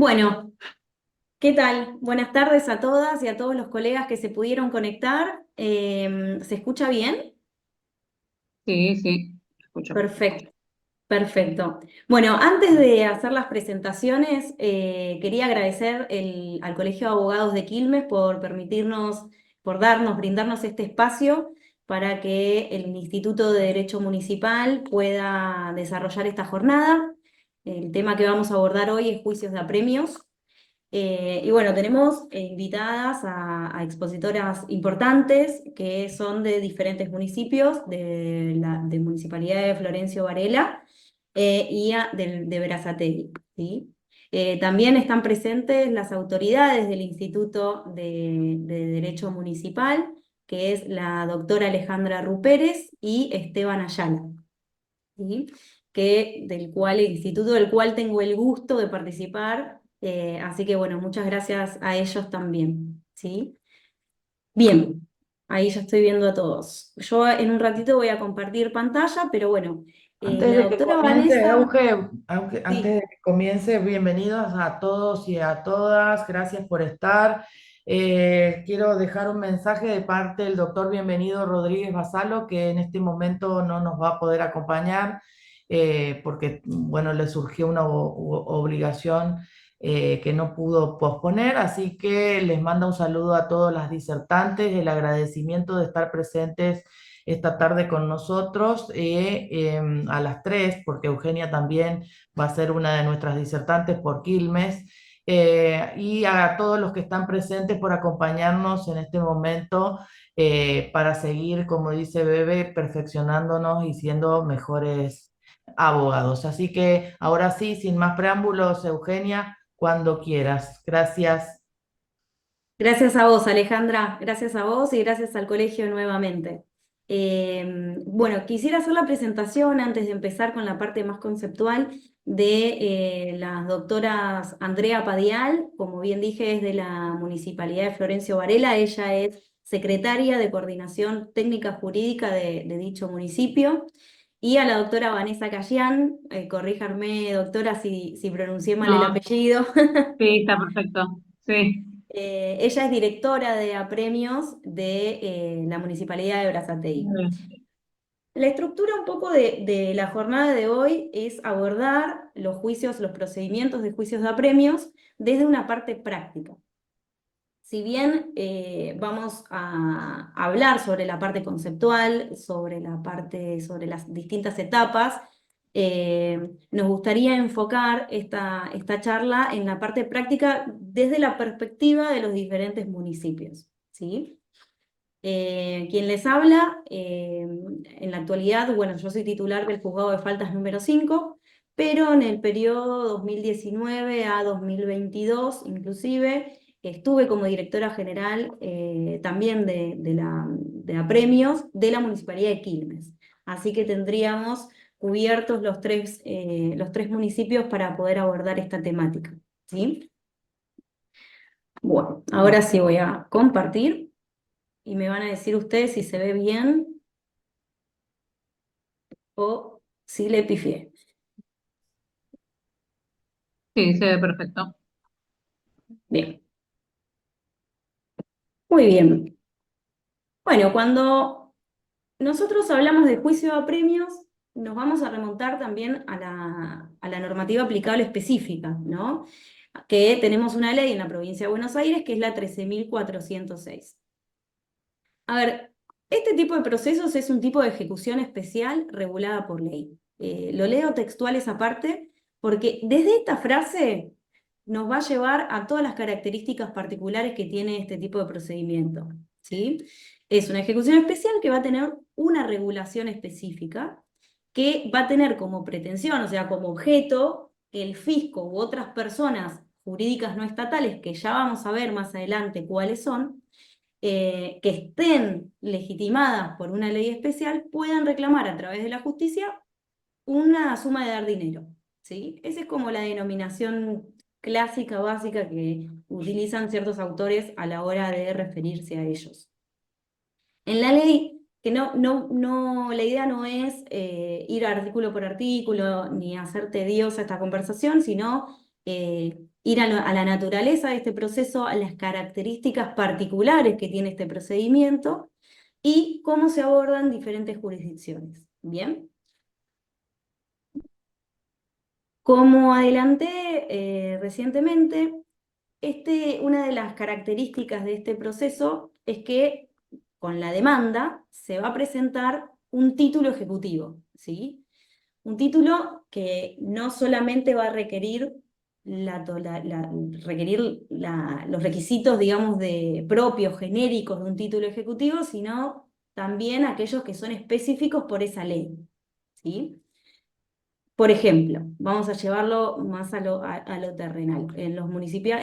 Bueno, ¿qué tal? Buenas tardes a todas y a todos los colegas que se pudieron conectar. ¿Se escucha bien? Sí, sí, escucho perfecto. Perfecto, perfecto. Bueno, antes de hacer las presentaciones, quería agradecer al Colegio de Abogados de Quilmes por permitirnos, brindarnos este espacio para que el Instituto de Derecho Municipal pueda desarrollar esta jornada. El tema que vamos a abordar hoy es juicios de apremios. Y bueno, tenemos invitadas a expositoras importantes que son de diferentes municipios, de la de Municipalidad de Florencio Varela de Berazategui, ¿sí? También están presentes las autoridades del Instituto de Derecho Municipal, que es la doctora Alejandra Rupérez y Esteban Ayala, ¿sí? El instituto del cual tengo el gusto de participar, así que bueno, muchas gracias a ellos también, ¿sí? Bien, ahí ya estoy viendo a todos. Yo en un ratito voy a compartir pantalla, pero bueno, Antes la de que doctora comience, Vanessa, antes de sí, que comience, bienvenidos a todos y a todas, gracias por estar. Quiero dejar un mensaje de parte del doctor Bienvenido Rodríguez Basalo, que en este momento no nos va a poder acompañar porque, bueno, le surgió una obligación que no pudo posponer, así que les manda un saludo a todas las disertantes, el agradecimiento de estar presentes esta tarde con nosotros a las 3 porque Eugenia también va a ser una de nuestras disertantes por Quilmes, y a todos los que están presentes por acompañarnos en este momento para seguir, como dice Bebe, perfeccionándonos y siendo mejores abogados. Así que ahora sí, sin más preámbulos, Eugenia, cuando quieras. Gracias. gracias a vos, Alejandra, gracias a vos y gracias al colegio nuevamente. Bueno, quisiera hacer la presentación antes de empezar con la parte más conceptual de las doctoras Andrea Padial, como bien dije, es de la Municipalidad de Florencio Varela, ella es secretaria de Coordinación Técnica Jurídica de dicho municipio, y a la doctora Vanessa Cayán, corríjanme, doctora, si pronuncié mal el No, apellido. sí, está perfecto. Sí. Ella es directora de apremios de la Municipalidad de Berazategui. Muy bien. La estructura un poco de la jornada de hoy es abordar los juicios, los procedimientos de juicios de apremios desde una parte práctica. Si bien vamos a hablar sobre la parte conceptual, sobre las distintas etapas, nos gustaría enfocar esta charla en la parte práctica desde la perspectiva de los diferentes municipios, ¿sí? Quien les habla, en la actualidad, bueno, yo soy titular del Juzgado de Faltas número 5, pero en el periodo 2019 a 2022, inclusive, estuve como directora general también de apremios de la Municipalidad de Quilmes. Así que tendríamos cubiertos los tres municipios para poder abordar esta temática, ¿sí? Bueno, ahora sí voy a compartir y me van a decir ustedes si se ve bien o si le pifié. Sí, se ve perfecto. Bien, muy bien. Bueno, cuando nosotros hablamos de juicio a premios, nos vamos a remontar también a la normativa aplicable específica, ¿no? Que tenemos una ley en la provincia de Buenos Aires que es la 13.406. A ver, este tipo de procesos es un tipo de ejecución especial regulada por ley. Lo leo textual esa parte porque desde esta frase nos va a llevar a todas las características particulares que tiene este tipo de procedimiento, ¿sí? Es una ejecución especial que va a tener una regulación específica, que va a tener como pretensión, o sea, como objeto, que el fisco u otras personas jurídicas no estatales, que ya vamos a ver más adelante cuáles son, que estén legitimadas por una ley especial, puedan reclamar a través de la justicia una suma de dar dinero, ¿sí? Esa es como la denominación clásica, básica que utilizan ciertos autores a la hora de referirse a ellos. En la ley, que la idea no es ir artículo por artículo ni hacer tediosa esta conversación, sino ir a la naturaleza de este proceso, a las características particulares que tiene este procedimiento y cómo se abordan diferentes jurisdicciones. ¿Bien? Como adelanté recientemente, una de las características de este proceso es que con la demanda se va a presentar un título ejecutivo, ¿sí? Un título que no solamente va a requerir, los requisitos, digamos, propios, genéricos de un título ejecutivo, sino también aquellos que son específicos por esa ley, ¿sí? Por ejemplo, vamos a llevarlo más a lo terrenal. En el municipio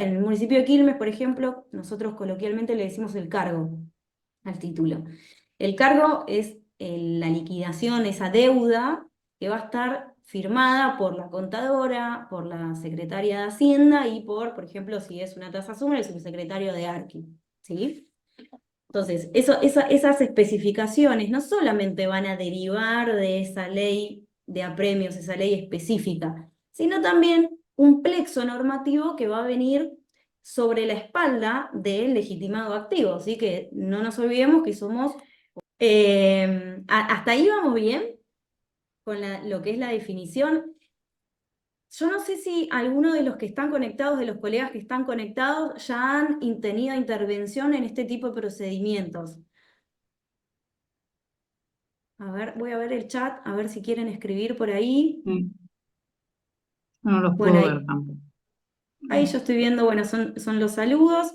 de Quilmes, por ejemplo, nosotros coloquialmente le decimos el cargo al título. El cargo es la liquidación, esa deuda que va a estar firmada por la contadora, por la secretaria de Hacienda y por ejemplo, si es una tasa suma, el subsecretario de Arqui, ¿sí? Entonces, esas especificaciones no solamente van a derivar de esa ley de apremios, esa ley específica, sino también un plexo normativo que va a venir sobre la espalda del legitimado activo. Así que no nos olvidemos que somos... ¿hasta ahí vamos bien con lo que es la definición? Yo no sé si alguno de los que están conectados, de los colegas que están conectados, ya han tenido intervención en este tipo de procedimientos. A ver, voy a ver el chat, a ver si quieren escribir por ahí. Sí. No los Bueno, puedo ver tampoco. ahí yo estoy viendo, bueno, son los saludos.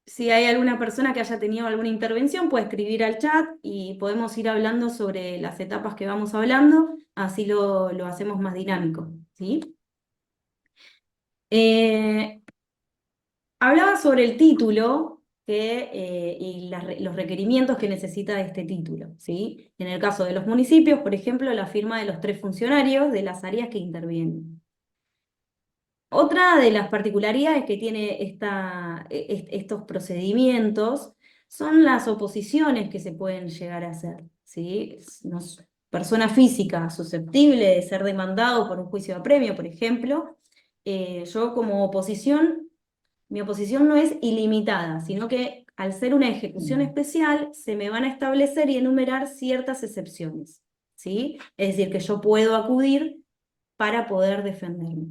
Si hay alguna persona que haya tenido alguna intervención, puede escribir al chat y podemos ir hablando sobre las etapas que vamos hablando, así lo hacemos más dinámico, ¿sí? Hablaba sobre el título y los requerimientos que necesita este título, ¿sí? En el caso de los municipios, por ejemplo, la firma de los 3 funcionarios de las áreas que intervienen. Otra de las particularidades que tiene estos procedimientos son las oposiciones que se pueden llegar a hacer, ¿sí? Persona física susceptible de ser demandado por un juicio de apremio, por ejemplo, yo como oposición, mi oposición no es ilimitada, sino que al ser una ejecución especial se me van a establecer y enumerar ciertas excepciones, ¿sí? Es decir, que yo puedo acudir para poder defenderme.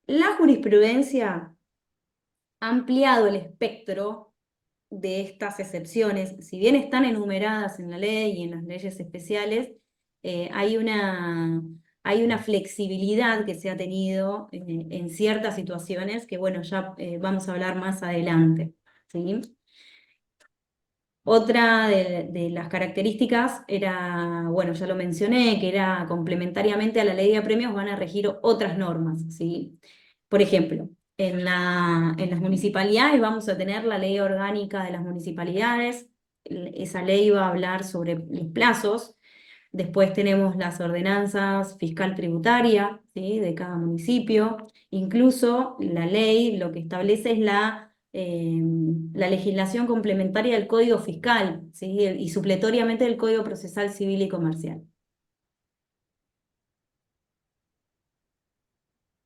La jurisprudencia ha ampliado el espectro de estas excepciones. Si bien están enumeradas en la ley y en las leyes especiales, hay una flexibilidad que se ha tenido en ciertas situaciones que, bueno, ya vamos a hablar más adelante, ¿sí? Otra de las características era, bueno, ya lo mencioné, que era complementariamente a la ley de apremios van a regir otras normas, ¿sí? Por ejemplo, en las municipalidades vamos a tener la ley orgánica de las municipalidades, esa ley va a hablar sobre los plazos. Después tenemos las ordenanzas fiscal tributaria, ¿sí? De cada municipio. Incluso la ley lo que establece es la legislación complementaria del Código Fiscal, ¿sí? Y supletoriamente del Código Procesal Civil y Comercial.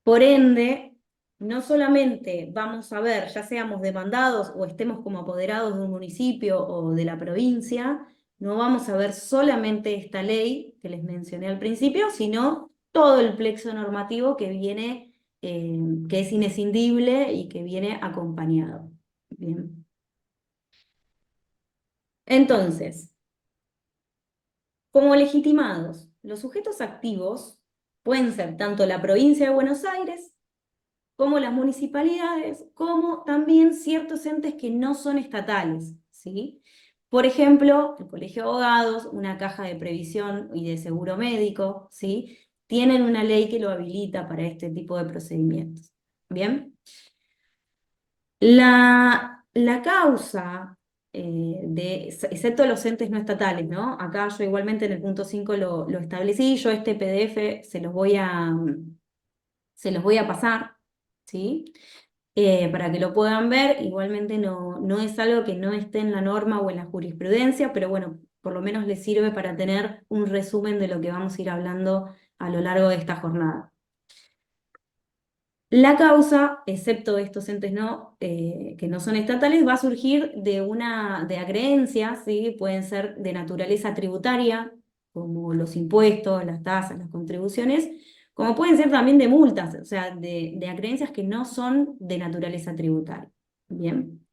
Por ende, no solamente vamos a ver, ya seamos demandados o estemos como apoderados de un municipio o de la provincia, no vamos a ver solamente esta ley que les mencioné al principio, sino todo el plexo normativo que viene, que es inescindible y que viene acompañado. Bien. Entonces, como legitimados, los sujetos activos pueden ser tanto la provincia de Buenos Aires, como las municipalidades, como también ciertos entes que no son estatales, ¿sí? Por ejemplo, el Colegio de Abogados, una caja de previsión y de seguro médico, ¿sí? Tienen una ley que lo habilita para este tipo de procedimientos. ¿Bien? La causa, excepto los entes no estatales, ¿no? Acá yo igualmente en el punto 5 lo establecí, yo este PDF se los voy a pasar, ¿sí? Para que lo puedan ver. Igualmente no es algo que no esté en la norma o en la jurisprudencia, pero bueno, por lo menos les sirve para tener un resumen de lo que vamos a ir hablando a lo largo de esta jornada. La causa, excepto estos entes que no son estatales, va a surgir de acreencias, ¿sí? Pueden ser de naturaleza tributaria, como los impuestos, las tasas, las contribuciones, como pueden ser también de multas, o sea, de acreencias que no son de naturaleza tributaria. Bien.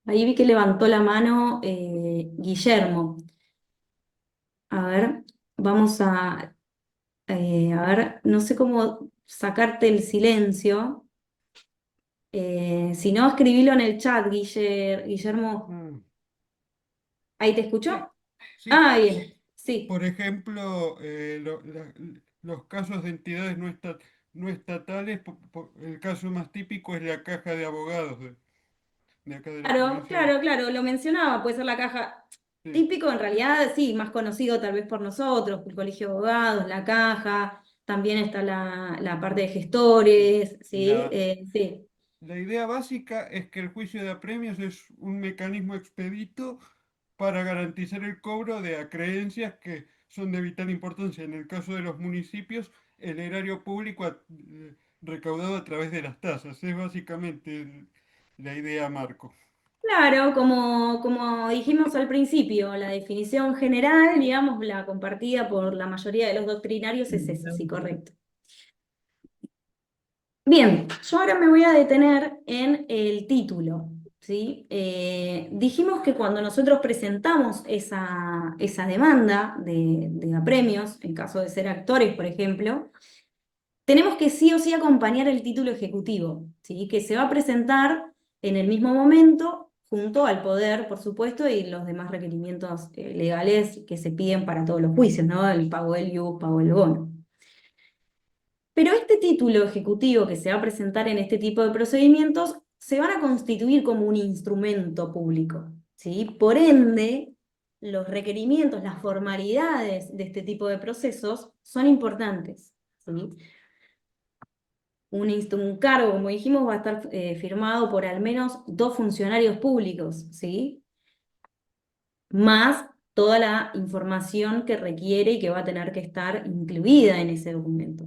Ahí vi que levantó la mano Guillermo. A ver, vamos a ver, no sé cómo sacarte el silencio. Si no, escribilo en el chat, Guillermo. Mm, ¿Ahí te sí, escuchó? sí. Ah, bien, sí. Por ejemplo, los casos de entidades no estatales, el caso más típico es la caja de abogados de acá de la Claro, provincia de... claro, claro, lo mencionaba, puede ser la caja Sí, típico, en realidad sí, más conocido tal vez por nosotros, el Colegio de Abogados, la caja, también está la parte de sí. gestores, ¿sí? Sí. La idea básica es que el juicio de apremios es un mecanismo expedito para garantizar el cobro de acreencias que son de vital importancia. En el caso de los municipios, el erario público recaudado a través de las tasas. Es básicamente la idea marco. Claro, como dijimos al principio, la definición general, digamos, la compartida por la mayoría de los doctrinarios es esa, sí, correcto. Bien, yo ahora me voy a detener en el título, ¿sí? Dijimos que cuando nosotros presentamos esa demanda de apremios, en caso de ser actores, por ejemplo, tenemos que sí o sí acompañar el título ejecutivo, ¿sí? Que se va a presentar en el mismo momento junto al poder, por supuesto, y los demás requerimientos legales que se piden para todos los juicios, ¿no? El pago del IUC, pago del bono. Pero este título ejecutivo que se va a presentar en este tipo de procedimientos se van a constituir como un instrumento público, ¿sí? Por ende, los requerimientos, las formalidades de este tipo de procesos son importantes, ¿sí? Un cargo, como dijimos, va a estar firmado por al menos 2 funcionarios públicos, ¿sí? Más toda la información que requiere y que va a tener que estar incluida en ese documento.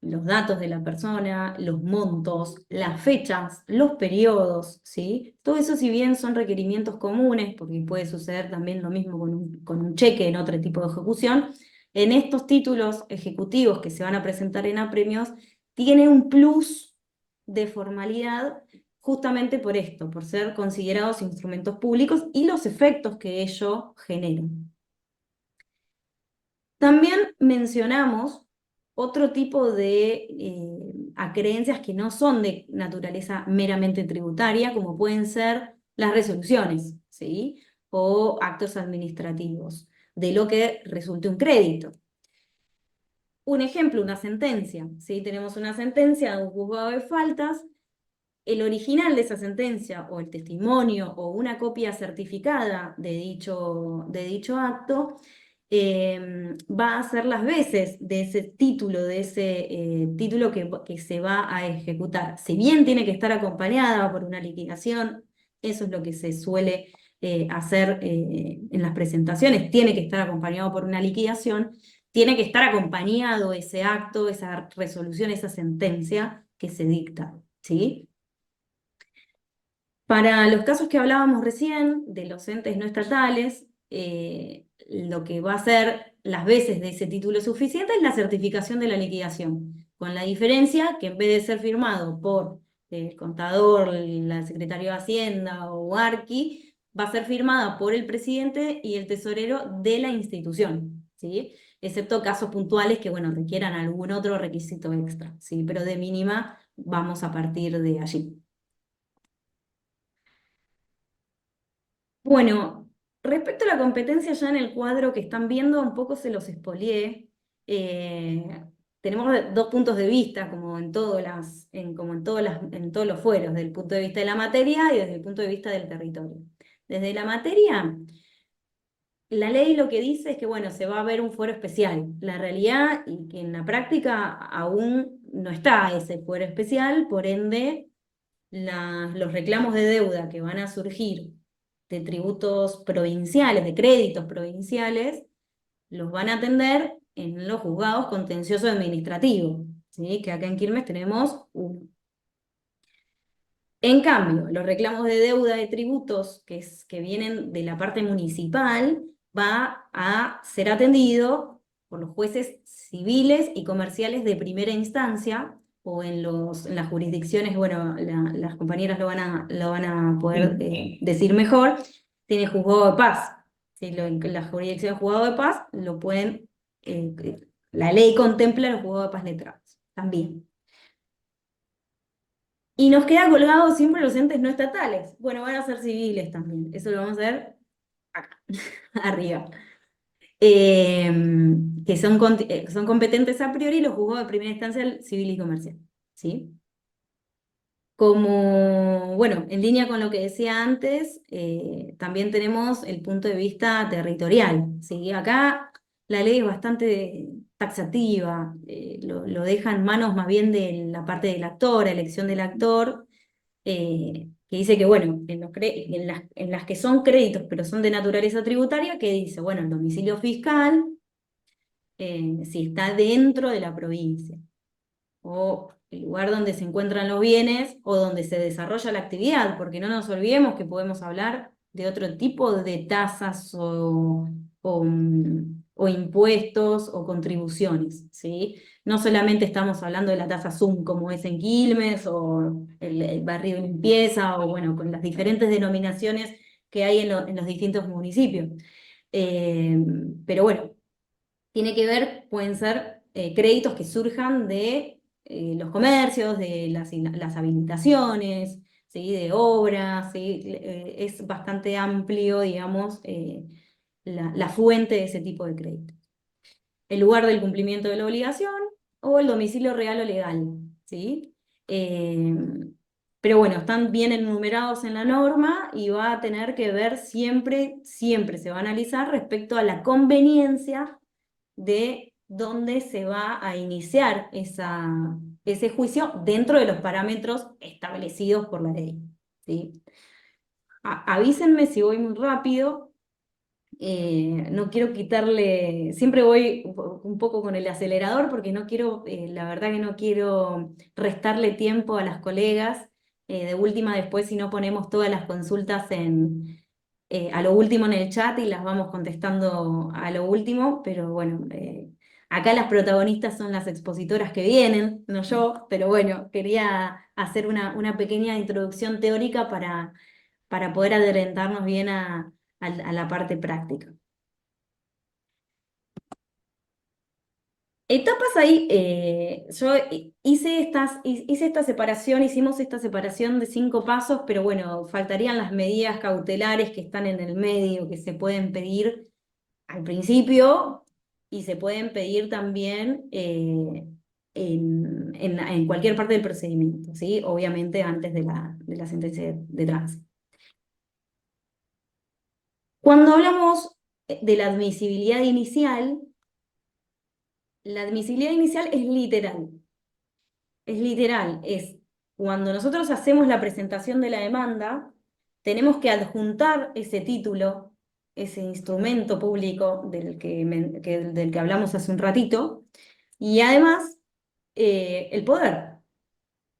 Los datos de la persona, los montos, las fechas, los periodos, ¿sí? Todo eso, si bien son requerimientos comunes, porque puede suceder también lo mismo con un cheque en otro tipo de ejecución, en estos títulos ejecutivos que se van a presentar en apremios, tiene un plus de formalidad justamente por esto, por ser considerados instrumentos públicos y los efectos que ello generan. También mencionamos otro tipo de acreencias que no son de naturaleza meramente tributaria, como pueden ser las resoluciones, ¿sí? O actos administrativos, de lo que resulte un crédito. Un ejemplo, una sentencia, ¿sí? Tenemos una sentencia de un juzgado de faltas, el original de esa sentencia o el testimonio o una copia certificada de dicho acto va a ser las veces de ese título, título que se va a ejecutar. Si bien tiene que estar acompañada por una liquidación, eso es lo que se suele hacer en las presentaciones, tiene que estar acompañado por una liquidación, tiene que estar acompañado ese acto, esa resolución, esa sentencia que se dicta, ¿sí? Para los casos que hablábamos recién, de los entes no estatales, lo que va a ser las veces de ese título suficiente es la certificación de la liquidación, con la diferencia que en vez de ser firmado por el contador, la secretaria de Hacienda o Arqui, va a ser firmada por el presidente y el tesorero de la institución, ¿sí? Excepto casos puntuales que, bueno, requieran algún otro requisito extra, ¿sí? Pero de mínima vamos a partir de allí. Bueno, respecto a la competencia ya en el cuadro que están viendo, un poco se los expolié. Eh, Tenemos 2 puntos de vista, como en en todos los fueros, desde el punto de vista de la materia y desde el punto de vista del territorio. Desde la materia, la ley lo que dice es que, bueno, se va a ver un fuero especial. La realidad y que en la práctica aún no está ese fuero especial, por ende los reclamos de deuda que van a surgir de tributos provinciales, de créditos provinciales, los van a atender en los juzgados contencioso administrativos, ¿sí? Que acá en Quilmes tenemos uno. En cambio, los reclamos de deuda de tributos que vienen de la parte municipal va a ser atendido por los jueces civiles y comerciales de primera instancia o en las jurisdicciones, bueno, las compañeras lo van a poder decir mejor, tiene juzgado de paz. ¿Sí? En la jurisdicción de juzgado de paz lo pueden, la ley contempla los juzgados de paz letrados también. Y nos queda colgado siempre los entes no estatales. Bueno, van a ser civiles también. Eso lo vamos a ver acá, arriba. Que son competentes a priori los juzgados de primera instancia civil y comercial. ¿Sí? Como, bueno, en línea con lo que decía antes, también tenemos el punto de vista territorial. ¿Sí? Acá la ley es bastante taxativa, lo deja en manos más bien de la parte del actor, elección del actor, que dice que, bueno, en las que son créditos, pero son de naturaleza tributaria, que dice, bueno, el domicilio fiscal, si está dentro de la provincia, o el lugar donde se encuentran los bienes, o donde se desarrolla la actividad, porque no nos olvidemos que podemos hablar de otro tipo de tasas o impuestos o contribuciones, ¿sí? No solamente estamos hablando de la tasa ZUM como es en Quilmes o el barrio de limpieza o bueno, con las diferentes denominaciones que hay en los distintos municipios. Pero bueno, tiene que ver, pueden ser créditos que surjan de los comercios, de las habilitaciones, ¿sí? De obras, ¿sí? Es bastante amplio, digamos, la fuente de ese tipo de crédito. El lugar del cumplimiento de la obligación o el domicilio real o legal, ¿sí? Pero bueno, están bien enumerados en la norma y va a tener que ver siempre se va a analizar respecto a la conveniencia de dónde se va a iniciar ese juicio dentro de los parámetros establecidos por la ley, ¿sí? Avísenme si voy muy rápido. No quiero quitarle, siempre voy un poco con el acelerador porque no quiero, la verdad que no quiero restarle tiempo a las colegas. De última, después si no ponemos todas las consultas a lo último en el chat y las vamos contestando a lo último, pero bueno, acá las protagonistas son las expositoras que vienen, no yo, pero bueno, quería hacer una pequeña introducción teórica para poder adelantarnos bien a la parte práctica. Etapas ahí, yo hice esta separación, hicimos esta separación de 5 pasos, pero bueno, faltarían las medidas cautelares que están en el medio, que se pueden pedir al principio y se pueden pedir también en cualquier parte del procedimiento, ¿sí? Obviamente antes de la sentencia de tránsito. Cuando hablamos de la admisibilidad inicial, la admisibilidad inicial es literal. Es literal, es cuando nosotros hacemos la presentación de la demanda, tenemos que adjuntar ese título, ese instrumento público del que hablamos hace un ratito, y además el poder,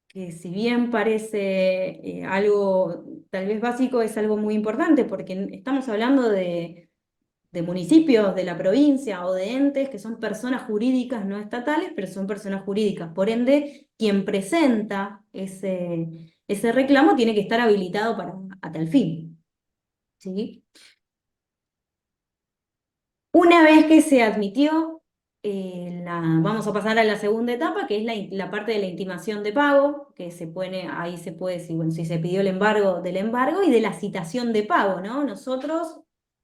que si bien parece algo tal vez básico, es algo muy importante, porque estamos hablando de municipios de la provincia o de entes que son personas jurídicas no estatales, pero son personas jurídicas. Por ende, quien presenta ese reclamo tiene que estar habilitado a tal fin. ¿Sí? Una vez que se admitió, vamos a pasar a la segunda etapa, que es la parte de la intimación de pago, que ahí se puede decir, bueno, si se pidió el embargo, del embargo, y de la citación de pago, ¿no? Nosotros,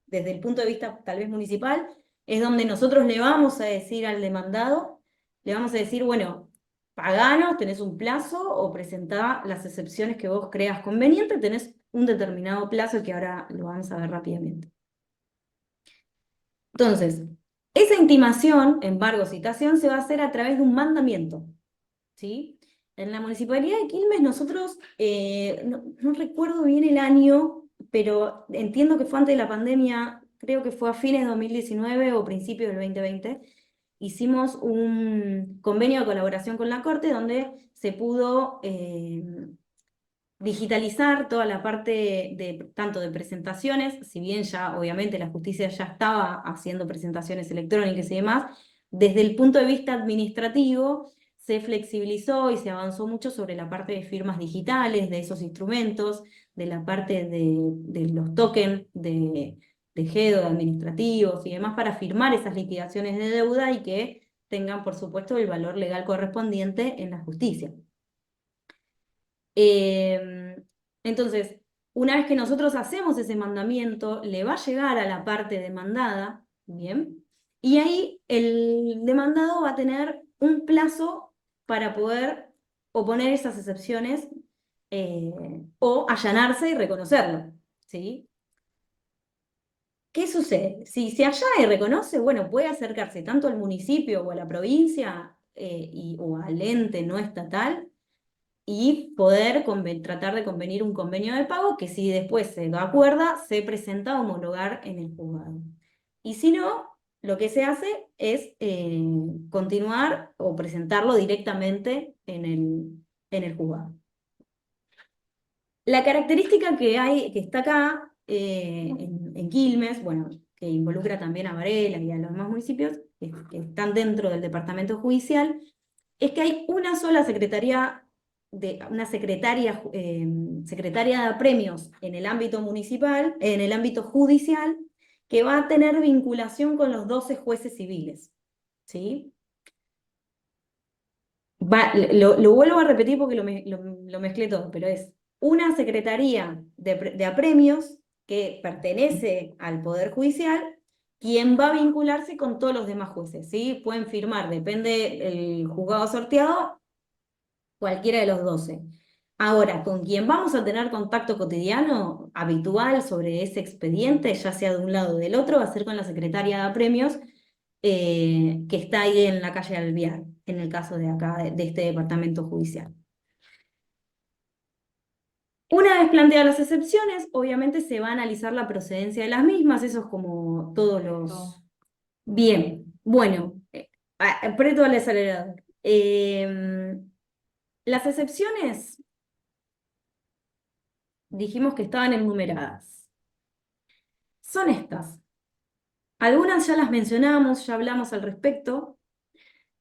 desde el punto de vista tal vez municipal, es donde nosotros le vamos a decir al demandado, le vamos a decir, bueno, paganos, tenés un plazo, o presentá las excepciones que vos creas conveniente, tenés un determinado plazo que ahora lo vamos a ver rápidamente. Entonces, esa intimación, embargo, citación, se va a hacer a través de un mandamiento, ¿sí? En la Municipalidad de Quilmes nosotros, no recuerdo bien el año, pero entiendo que fue antes de la pandemia, creo que fue a fines de 2019 o principios del 2020, hicimos un convenio de colaboración con la Corte donde se pudo digitalizar toda la parte tanto de presentaciones, si bien ya obviamente la justicia ya estaba haciendo presentaciones electrónicas y demás, desde el punto de vista administrativo se flexibilizó y se avanzó mucho sobre la parte de firmas digitales, de esos instrumentos, de la parte de los tokens de GEDO, de administrativos y demás, para firmar esas liquidaciones de deuda y que tengan, por supuesto, el valor legal correspondiente en la justicia. Entonces, una vez que nosotros hacemos ese mandamiento, le va a llegar a la parte demandada, ¿bien? Y ahí el demandado va a tener un plazo para poder oponer esas excepciones o allanarse y reconocerlo, ¿sí? ¿Qué sucede? Si se allana y reconoce, bueno, puede acercarse tanto al municipio o a la provincia o al ente no estatal y poder tratar de convenir un convenio de pago que si después se lo acuerda, se presenta a homologar en el juzgado. Y si no, lo que se hace es continuar o presentarlo directamente en el juzgado. La característica que hay, que está acá en Quilmes, bueno, que involucra también a Varela y a los demás municipios que están dentro del departamento judicial, es que hay una sola secretaría secretaria de apremios en el ámbito municipal, en el ámbito judicial, que va a tener vinculación con los 12 jueces civiles, ¿sí? Lo vuelvo a repetir porque lo mezclé todo, pero es una secretaría de apremios que pertenece al Poder Judicial, quien va a vincularse con todos los demás jueces, ¿sí? Pueden firmar, depende del juzgado sorteado, cualquiera de los 12. Ahora, con quien vamos a tener contacto cotidiano, habitual sobre ese expediente, ya sea de un lado o del otro, va a ser con la secretaria de apremios, que está ahí en la calle Alvear, en el caso de acá, de este departamento judicial. Una vez planteadas las excepciones, obviamente se va a analizar la procedencia de las mismas, eso es como todos los... Bien, bueno, aprieto el acelerador. Las excepciones dijimos que estaban enumeradas. Son estas. Algunas ya las mencionamos, ya hablamos al respecto.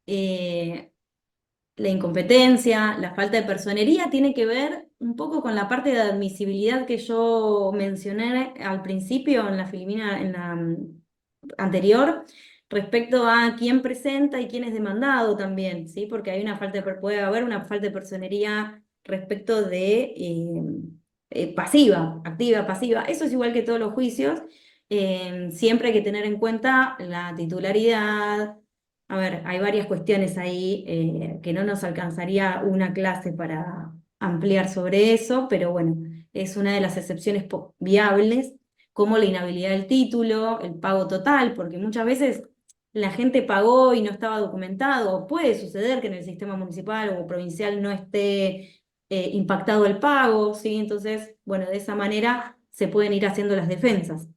La incompetencia, la falta de personería tiene que ver un poco con la parte de admisibilidad que yo mencioné al principio en la filimina, en la anterior, respecto a quién presenta y quién es demandado también, ¿sí? Porque hay puede haber una falta de personería respecto de pasiva, activa, pasiva. Eso es igual que todos los juicios. Siempre hay que tener en cuenta la titularidad. A ver, hay varias cuestiones ahí que no nos alcanzaría una clase para ampliar sobre eso, pero bueno, es una de las excepciones viables, como la inhabilidad del título, el pago total, porque muchas veces la gente pagó y no estaba documentado, o puede suceder que en el sistema municipal o provincial no esté impactado el pago, ¿sí? Entonces, bueno, de esa manera se pueden ir haciendo las defensas.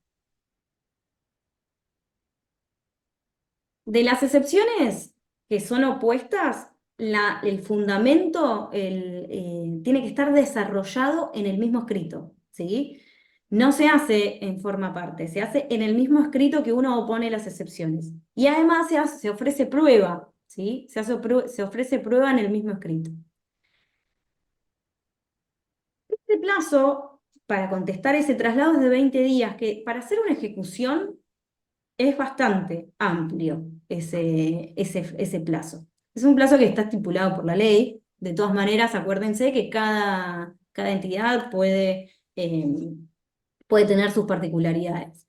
De las excepciones que son opuestas, el fundamento tiene que estar desarrollado en el mismo escrito, ¿sí? No se hace en forma aparte, se hace en el mismo escrito que uno opone las excepciones. Y además se ofrece prueba, ¿sí? Se ofrece prueba en el mismo escrito. Este plazo para contestar ese traslado es de 20 días, que para hacer una ejecución es bastante amplio ese plazo. Es un plazo que está estipulado por la ley. De todas maneras, acuérdense que cada entidad puede tener sus particularidades.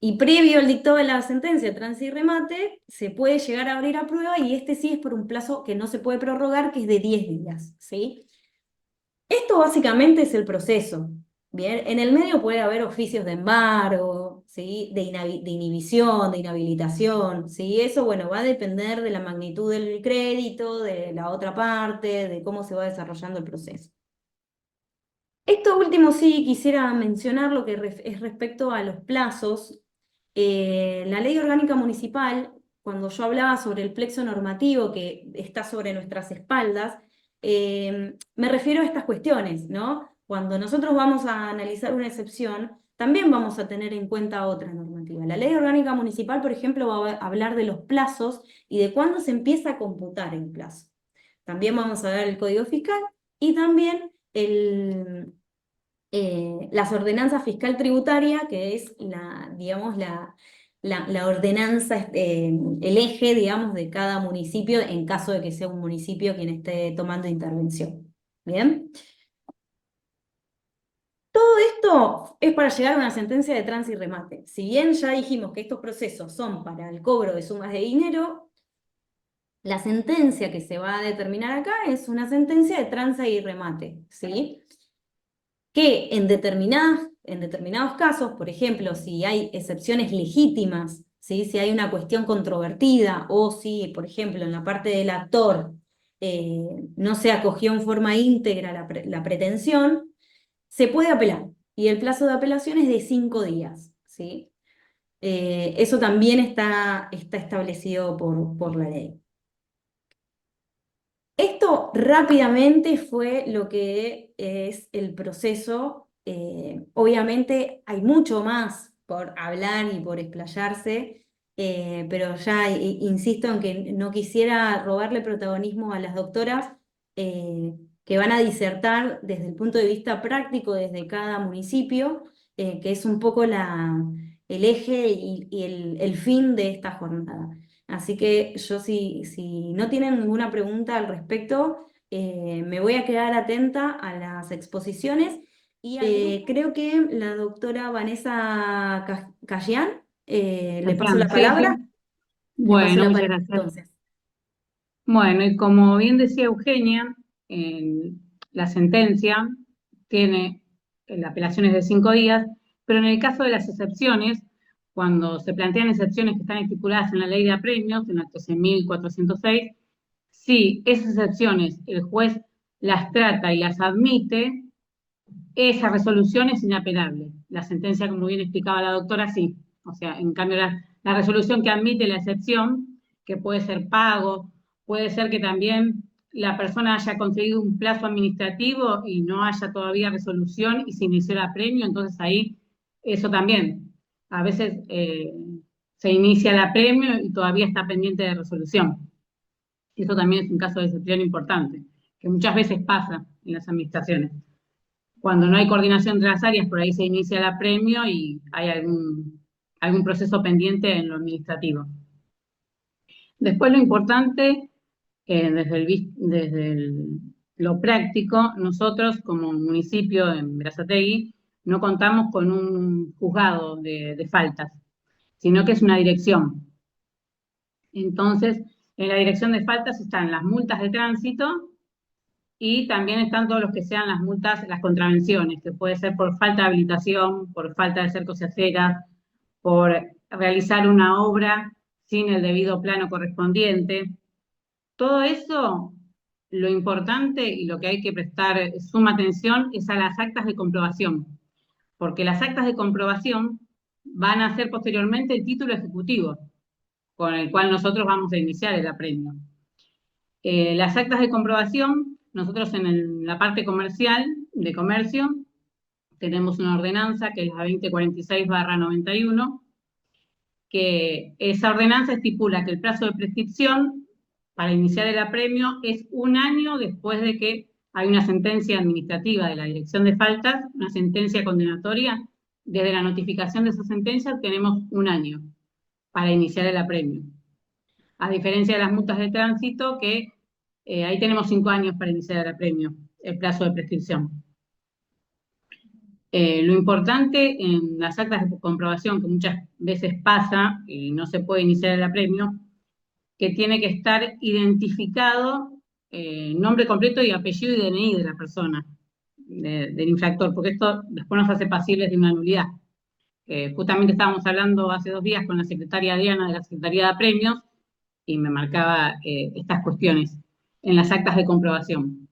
Y previo al dictado de la sentencia, trance y remate, se puede llegar a abrir a prueba y este sí es por un plazo que no se puede prorrogar, que es de 10 días, ¿sí? Esto básicamente es el proceso. Bien, en el medio puede haber oficios de embargo, ¿sí? De inhibición, de inhabilitación, ¿sí? Eso, bueno, va a depender de la magnitud del crédito, de la otra parte, de cómo se va desarrollando el proceso. Esto último sí quisiera mencionar lo que es respecto a los plazos. La ley orgánica municipal, cuando yo hablaba sobre el plexo normativo que está sobre nuestras espaldas, me refiero a estas cuestiones, ¿no? Cuando nosotros vamos a analizar una excepción, también vamos a tener en cuenta otra normativa. La ley orgánica municipal, por ejemplo, va a hablar de los plazos y de cuándo se empieza a computar el plazo. También vamos a ver el Código Fiscal y también las ordenanzas fiscal tributaria, que es digamos, la ordenanza, el eje, digamos, de cada municipio en caso de que sea un municipio quien esté tomando intervención. ¿Bien? Todo esto es para llegar a una sentencia de trance y remate. Si bien ya dijimos que estos procesos son para el cobro de sumas de dinero, la sentencia que se va a determinar acá es una sentencia de trance y remate, ¿sí? Que en determinados casos, por ejemplo, si hay excepciones legítimas, ¿sí? Si hay una cuestión controvertida o si, por ejemplo, en la parte del actor no se acogió en forma íntegra la pretensión, se puede apelar. Y el plazo de apelación es de 5 días, ¿sí? Eso también está establecido por la ley. Esto rápidamente fue lo que es el proceso. Obviamente hay mucho más por hablar y por explayarse, pero ya insisto en que no quisiera robarle protagonismo a las doctoras que van a disertar desde el punto de vista práctico desde cada municipio, que es un poco el eje y el fin de esta jornada. Así que yo si no tienen ninguna pregunta al respecto, me voy a quedar atenta a las exposiciones y creo que la doctora Vanessa Callián, le paso la Sí, sí. palabra. Le paso Bueno, la muchas palabra gracias. entonces. Bueno, y como bien decía Eugenia, la sentencia tiene la apelación es de 5 días, pero en el caso de las excepciones, cuando se plantean excepciones que están estipuladas en la ley de apremios, en la 13.406, si esas excepciones el juez las trata y las admite, esa resolución es inapelable. La sentencia, como bien explicaba la doctora, sí. O sea, en cambio, la resolución que admite la excepción, que puede ser pago, puede ser que también la persona haya conseguido un plazo administrativo y no haya todavía resolución y se inició el apremio, entonces ahí eso también. A veces se inicia el apremio y todavía está pendiente de resolución. Eso también es un caso de excepción importante, que muchas veces pasa en las administraciones. Cuando no hay coordinación entre las áreas, por ahí se inicia el apremio y hay algún proceso pendiente en lo administrativo. Después lo importante, lo práctico, nosotros como municipio en Berazategui no contamos con un juzgado de faltas, sino que es una dirección. Entonces, en la dirección de faltas están las multas de tránsito, y también están todos los que sean las multas, las contravenciones, que puede ser por falta de habilitación, por falta de cercos y aceras, por realizar una obra sin el debido plano correspondiente. Todo eso, lo importante y lo que hay que prestar suma atención es a las actas de comprobación, porque las actas de comprobación van a ser posteriormente el título ejecutivo, con el cual nosotros vamos a iniciar el apremio. Las actas de comprobación, nosotros en la parte comercial, de comercio, tenemos una ordenanza que es la 2046/91, que esa ordenanza estipula que el plazo de prescripción para iniciar el apremio es 1 año después de que hay una sentencia administrativa de la Dirección de Faltas, una sentencia condenatoria. Desde la notificación de esa sentencia tenemos 1 año para iniciar el apremio. A diferencia de las multas de tránsito, que ahí tenemos 5 años para iniciar el apremio, el plazo de prescripción. Lo importante en las actas de comprobación, que muchas veces pasa y no se puede iniciar el apremio, que tiene que estar identificado nombre completo y apellido y DNI de la persona, del infractor, porque esto después nos hace pasibles de una nulidad. Justamente estábamos hablando hace 2 días con la secretaria Adriana de la Secretaría de Apremios y me marcaba estas cuestiones en las actas de comprobación.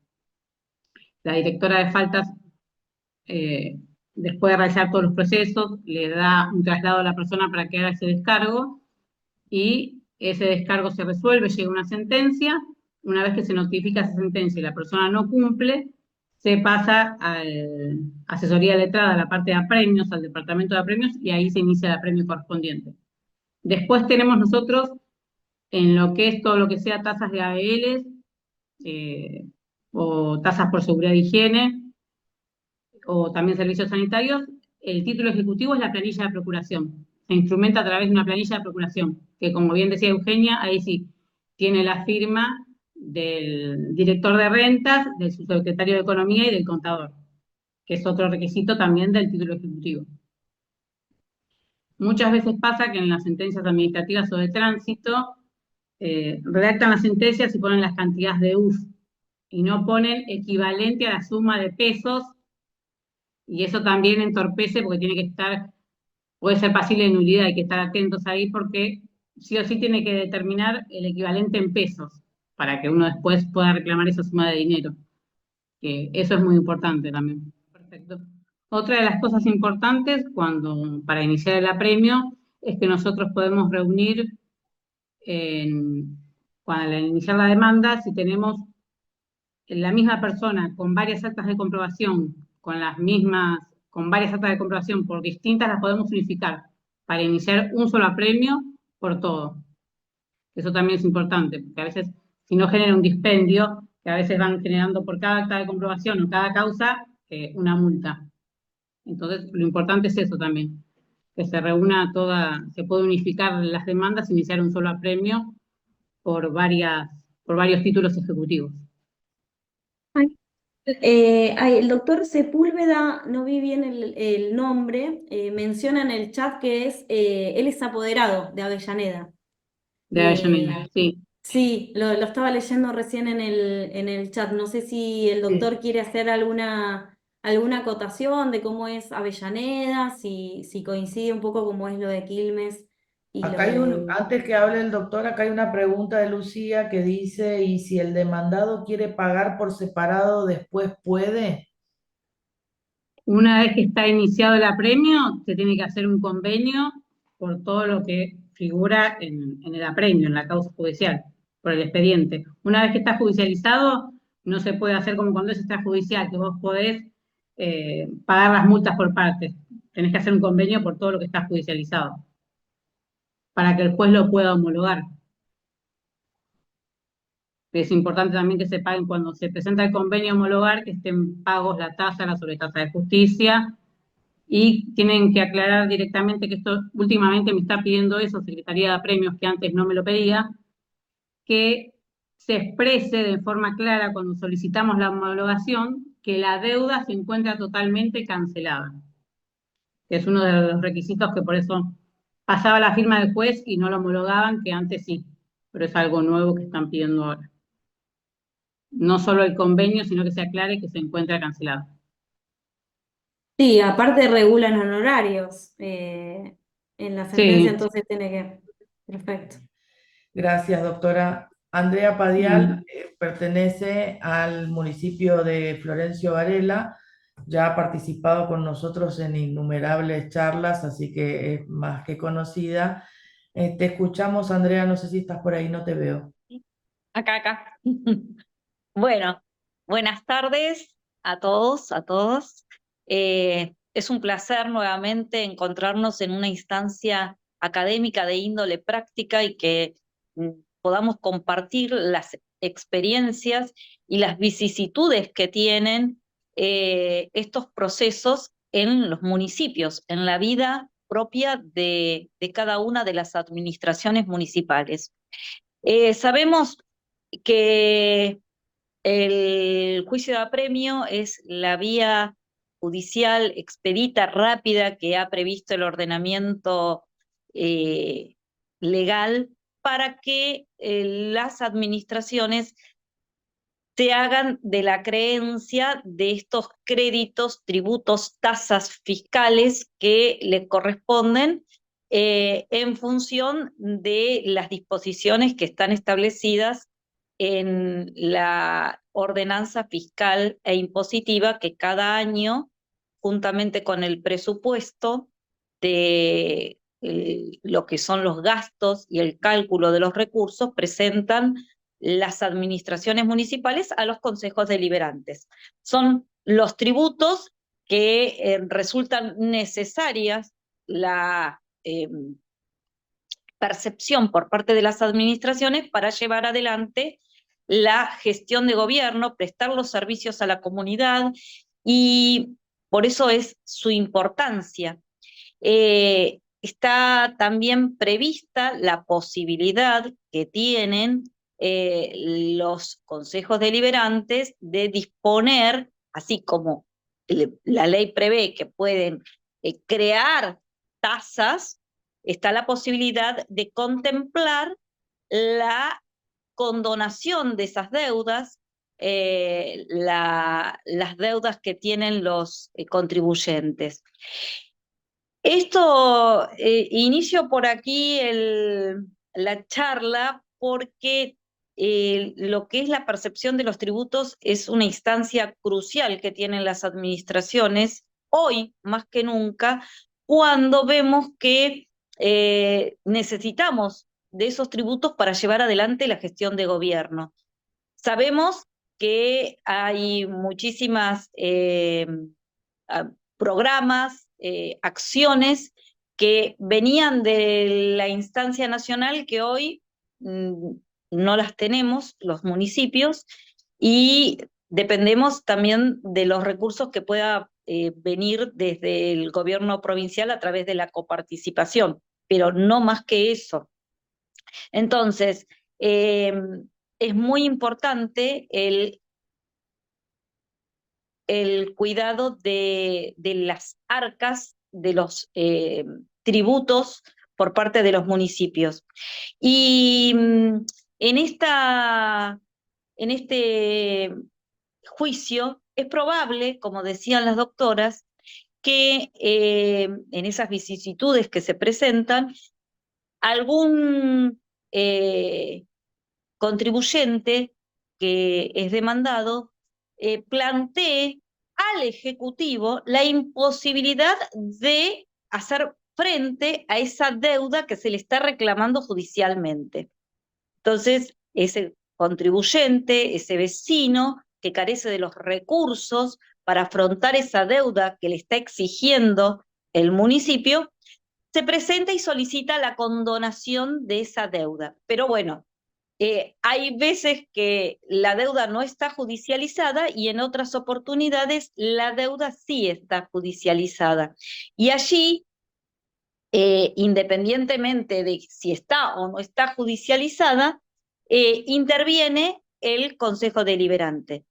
La directora de faltas después de realizar todos los procesos, le da un traslado a la persona para que haga ese descargo y ese descargo se resuelve, llega una sentencia. Una vez que se notifica esa sentencia y la persona no cumple, se pasa a asesoría letrada, a la parte de apremios, al departamento de apremios, y ahí se inicia el apremio correspondiente. Después tenemos nosotros, en lo que es todo lo que sea tasas de ABL, o tasas por seguridad e higiene, o también servicios sanitarios, el título ejecutivo es la planilla de procuración. Se instrumenta a través de una planilla de procuración, que como bien decía Eugenia, ahí sí tiene la firma del director de rentas, del subsecretario de Economía y del contador, que es otro requisito también del título ejecutivo. Muchas veces pasa que en las sentencias administrativas o de tránsito redactan las sentencias y ponen las cantidades de UF y no ponen equivalente a la suma de pesos, y eso también entorpece porque tiene que estar, puede ser pasible de nulidad, hay que estar atentos ahí porque sí o sí tiene que determinar el equivalente en pesos para que uno después pueda reclamar esa suma de dinero, que eso es muy importante también. Perfecto. Otra de las cosas importantes para iniciar el apremio es que nosotros podemos reunir al iniciar la demanda, si tenemos la misma persona con varias actas de comprobación, con varias actas de comprobación por distintas, las podemos unificar para iniciar un solo apremio por todo. Eso también es importante, porque a veces, si no genera un dispendio, que a veces van generando por cada acta de comprobación o cada causa, una multa. Entonces, lo importante es eso también, que se reúna se puede unificar las demandas, iniciar un solo apremio por varios títulos ejecutivos. El doctor Sepúlveda, no vi bien el nombre, menciona en el chat que él es apoderado de Avellaneda. De Avellaneda, sí. Sí, lo estaba leyendo recién en el chat. No sé si el doctor quiere hacer alguna acotación de cómo es Avellaneda, si coincide un poco cómo es lo de Quilmes y lo Acá de... antes que hable el doctor, acá hay una pregunta de Lucía que dice, ¿y si el demandado quiere pagar por separado, después puede? Una vez que está iniciado el apremio, se tiene que hacer un convenio por todo lo que figura en el apremio, en la causa judicial, por el expediente. Una vez que está judicializado, no se puede hacer como cuando es extrajudicial, que vos podés pagar las multas por partes. Tenés que hacer un convenio por todo lo que está judicializado, para que el juez lo pueda homologar. Es importante también que se paguen cuando se presenta el convenio homologar, que estén pagos la tasa, la sobretasa de justicia, y tienen que aclarar directamente, que esto últimamente me está pidiendo eso, Secretaría de Apremios, que antes no me lo pedía, que se exprese de forma clara cuando solicitamos la homologación que la deuda se encuentra totalmente cancelada, que es uno de los requisitos que por eso pasaba la firma del juez y no lo homologaban, que antes sí, pero es algo nuevo que están pidiendo ahora. No solo el convenio, sino que se aclare que se encuentra cancelado. Sí, aparte regulan honorarios en la sentencia, Sí. entonces tiene que... Perfecto. Gracias, doctora. Andrea Padial Mm. pertenece al municipio de Florencio Varela, ya ha participado con nosotros en innumerables charlas, así que es más que conocida. Te escuchamos, Andrea, no sé si estás por ahí, no te veo. Acá. Bueno, buenas tardes a todos, a todos. Es un placer nuevamente encontrarnos en una instancia académica de índole práctica y que podamos compartir las experiencias y las vicisitudes que tienen estos procesos en los municipios, en la vida propia de cada una de las administraciones municipales. Sabemos que el juicio de apremio es la vía judicial expedita, rápida, que ha previsto el ordenamiento legal para que las administraciones se hagan de la creencia de estos créditos, tributos, tasas fiscales que le corresponden en función de las disposiciones que están establecidas en la ordenanza fiscal e impositiva que cada año juntamente con el presupuesto de lo que son los gastos y el cálculo de los recursos, presentan las administraciones municipales a los consejos deliberantes. Son los tributos que resultan necesarias la percepción por parte de las administraciones para llevar adelante la gestión de gobierno, prestar los servicios a la comunidad, y por eso es su importancia. Está también prevista la posibilidad que tienen los consejos deliberantes de disponer, así como la ley prevé que pueden crear tasas, está la posibilidad de contemplar la condonación de esas deudas, las deudas que tienen los contribuyentes. Esto, inicio por aquí la charla porque lo que es la percepción de los tributos es una instancia crucial que tienen las administraciones, hoy más que nunca, cuando vemos que necesitamos de esos tributos para llevar adelante la gestión de gobierno. Sabemos que hay muchísimas programas, acciones que venían de la instancia nacional que hoy no las tenemos, los municipios, y dependemos también de los recursos que pueda venir desde el gobierno provincial a través de la coparticipación, pero no más que eso. Entonces, es muy importante el cuidado de las arcas, de los tributos por parte de los municipios. Y en este juicio es probable, como decían las doctoras, que en esas vicisitudes que se presentan, algún contribuyente que es demandado plantee al Ejecutivo la imposibilidad de hacer frente a esa deuda que se le está reclamando judicialmente. Entonces, ese contribuyente, ese vecino que carece de los recursos para afrontar esa deuda que le está exigiendo el municipio, se presenta y solicita la condonación de esa deuda. Pero bueno, hay veces que la deuda no está judicializada y en otras oportunidades la deuda sí está judicializada. Y allí, independientemente de si está o no está judicializada, interviene el Consejo Deliberante.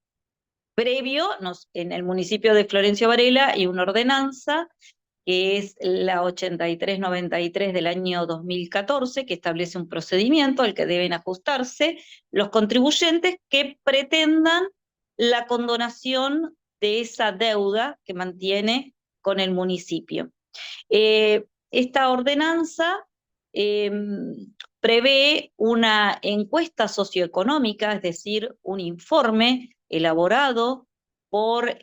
Previo, en el municipio de Florencio Varela hay una ordenanza que es la 8393 del año 2014, que establece un procedimiento al que deben ajustarse los contribuyentes que pretendan la condonación de esa deuda que mantiene con el municipio. Esta ordenanza prevé una encuesta socioeconómica, es decir, un informe elaborado por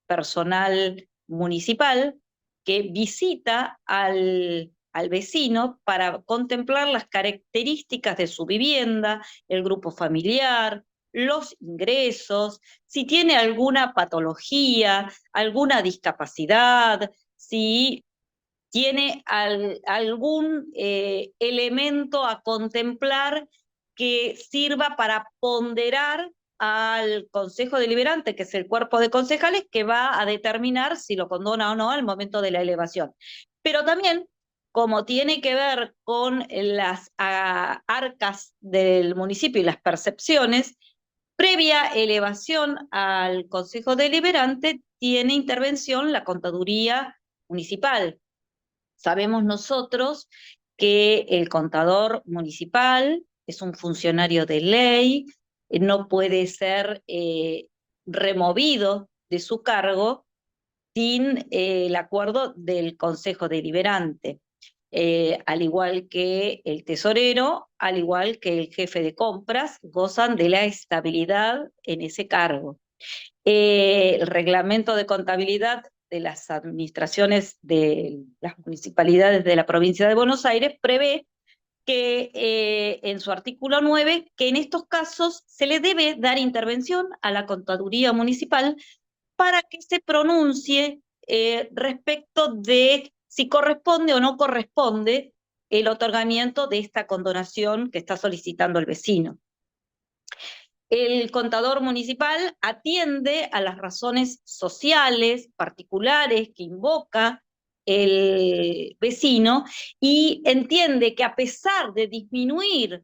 personal municipal que visita al vecino para contemplar las características de su vivienda, el grupo familiar, los ingresos, si tiene alguna patología, alguna discapacidad, si tiene algún elemento a contemplar que sirva para ponderar al Consejo Deliberante, que es el cuerpo de concejales, que va a determinar si lo condona o no al momento de la elevación. Pero también, como tiene que ver con las arcas del municipio y las percepciones, previa elevación al Consejo Deliberante tiene intervención la Contaduría Municipal. Sabemos nosotros que el contador municipal es un funcionario de ley, no puede ser removido de su cargo sin el acuerdo del Consejo Deliberante, al igual que el tesorero, al igual que el jefe de compras, gozan de la estabilidad en ese cargo. El reglamento de contabilidad de las administraciones de las municipalidades de la provincia de Buenos Aires prevé que en su artículo 9, que en estos casos se le debe dar intervención a la contaduría municipal para que se pronuncie respecto de si corresponde o no corresponde el otorgamiento de esta condonación que está solicitando el vecino. El contador municipal atiende a las razones sociales, particulares que invoca el vecino y entiende que a pesar de disminuir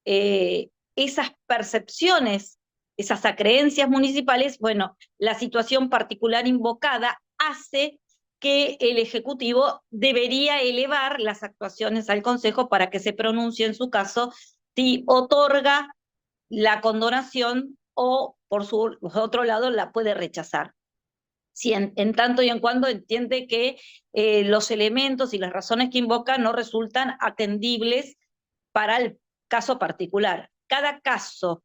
esas percepciones, esas acreencias municipales, bueno, la situación particular invocada hace que el Ejecutivo debería elevar las actuaciones al Consejo para que se pronuncie en su caso si otorga la condonación o por su otro lado la puede rechazar. Si en tanto y en cuando entiende que los elementos y las razones que invoca no resultan atendibles para el caso particular. Cada caso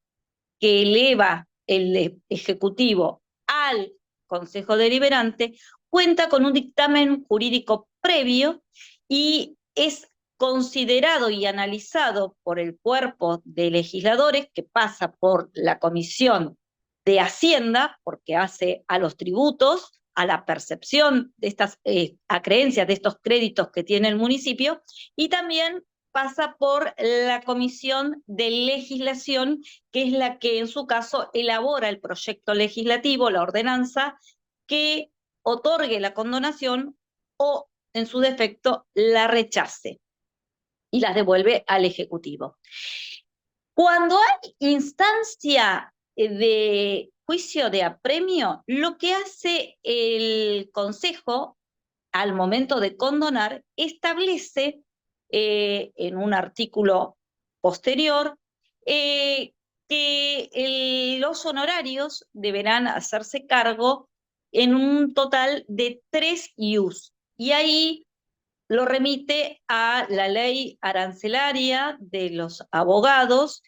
que eleva el Ejecutivo al Consejo Deliberante cuenta con un dictamen jurídico previo y es considerado y analizado por el cuerpo de legisladores que pasa por la Comisión de Hacienda, porque hace a los tributos, a la percepción de estas acreencias, de estos créditos que tiene el municipio, y también pasa por la Comisión de Legislación, que es la que en su caso elabora el proyecto legislativo, la ordenanza, que otorgue la condonación o, en su defecto, la rechace y las devuelve al Ejecutivo. Cuando hay instancia de juicio de apremio, lo que hace el Consejo al momento de condonar establece en un artículo posterior que los honorarios deberán hacerse cargo en un total de 3 IUs. Y ahí lo remite a la ley arancelaria de los abogados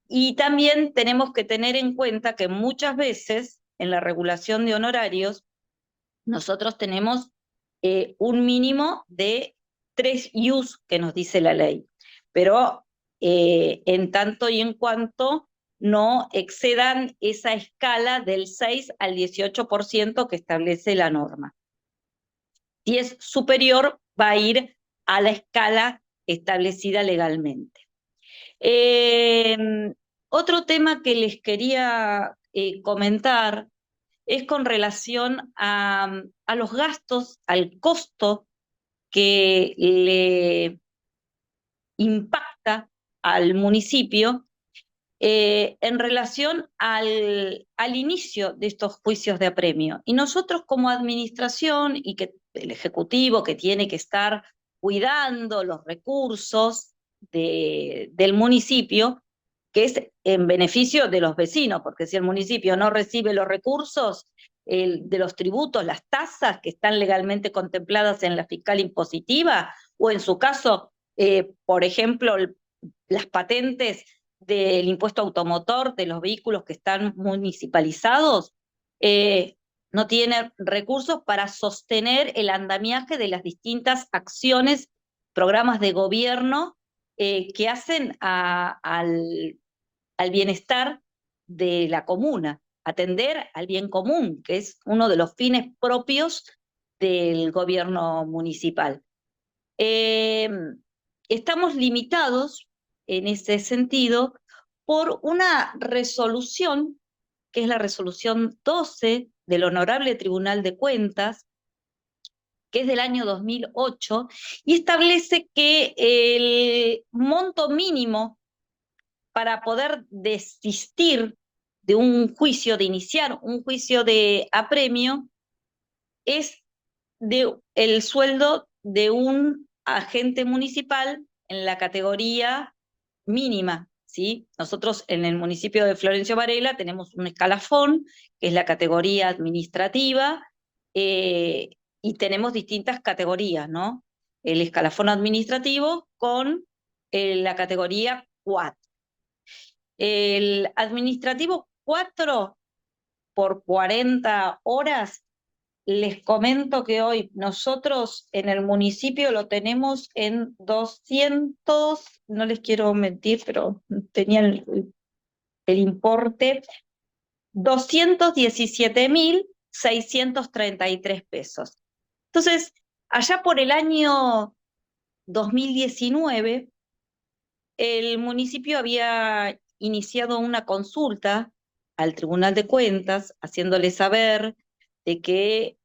y también tenemos que tener en cuenta que muchas veces en la regulación de honorarios nosotros tenemos un mínimo de 3 IUs que nos dice la ley, pero en tanto y en cuanto no excedan esa escala del 6 al 18% que establece la norma. Si es superior, va a ir a la escala establecida legalmente. Otro tema que les quería comentar es con relación a los gastos, al costo que le impacta al municipio en relación al inicio de estos juicios de apremio. Y nosotros como administración y que el Ejecutivo que tiene que estar cuidando los recursos del municipio, que es en beneficio de los vecinos, porque si el municipio no recibe los recursos de los tributos, las tasas que están legalmente contempladas en la fiscal impositiva, o en su caso, por ejemplo, las patentes del impuesto automotor de los vehículos que están municipalizados, no tiene recursos para sostener el andamiaje de las distintas acciones, programas de gobierno que hacen al bienestar de la comuna, atender al bien común, que es uno de los fines propios del gobierno municipal. Estamos limitados en ese sentido por una resolución, que es la resolución 12 del Honorable Tribunal de Cuentas, que es del año 2008, y establece que el monto mínimo para poder desistir de un juicio, de iniciar un juicio de apremio, es el sueldo de un agente municipal en la categoría mínima, ¿sí? Nosotros en el municipio de Florencio Varela tenemos un escalafón, que es la categoría administrativa, y tenemos distintas categorías, ¿no? El escalafón administrativo con la categoría 4. El administrativo 4 por 40 horas, les comento que hoy nosotros en el municipio lo tenemos en 200, no les quiero mentir, pero tenía el importe, 217.633 pesos. Entonces, allá por el año 2019, el municipio había iniciado una consulta al Tribunal de Cuentas, haciéndole saber de que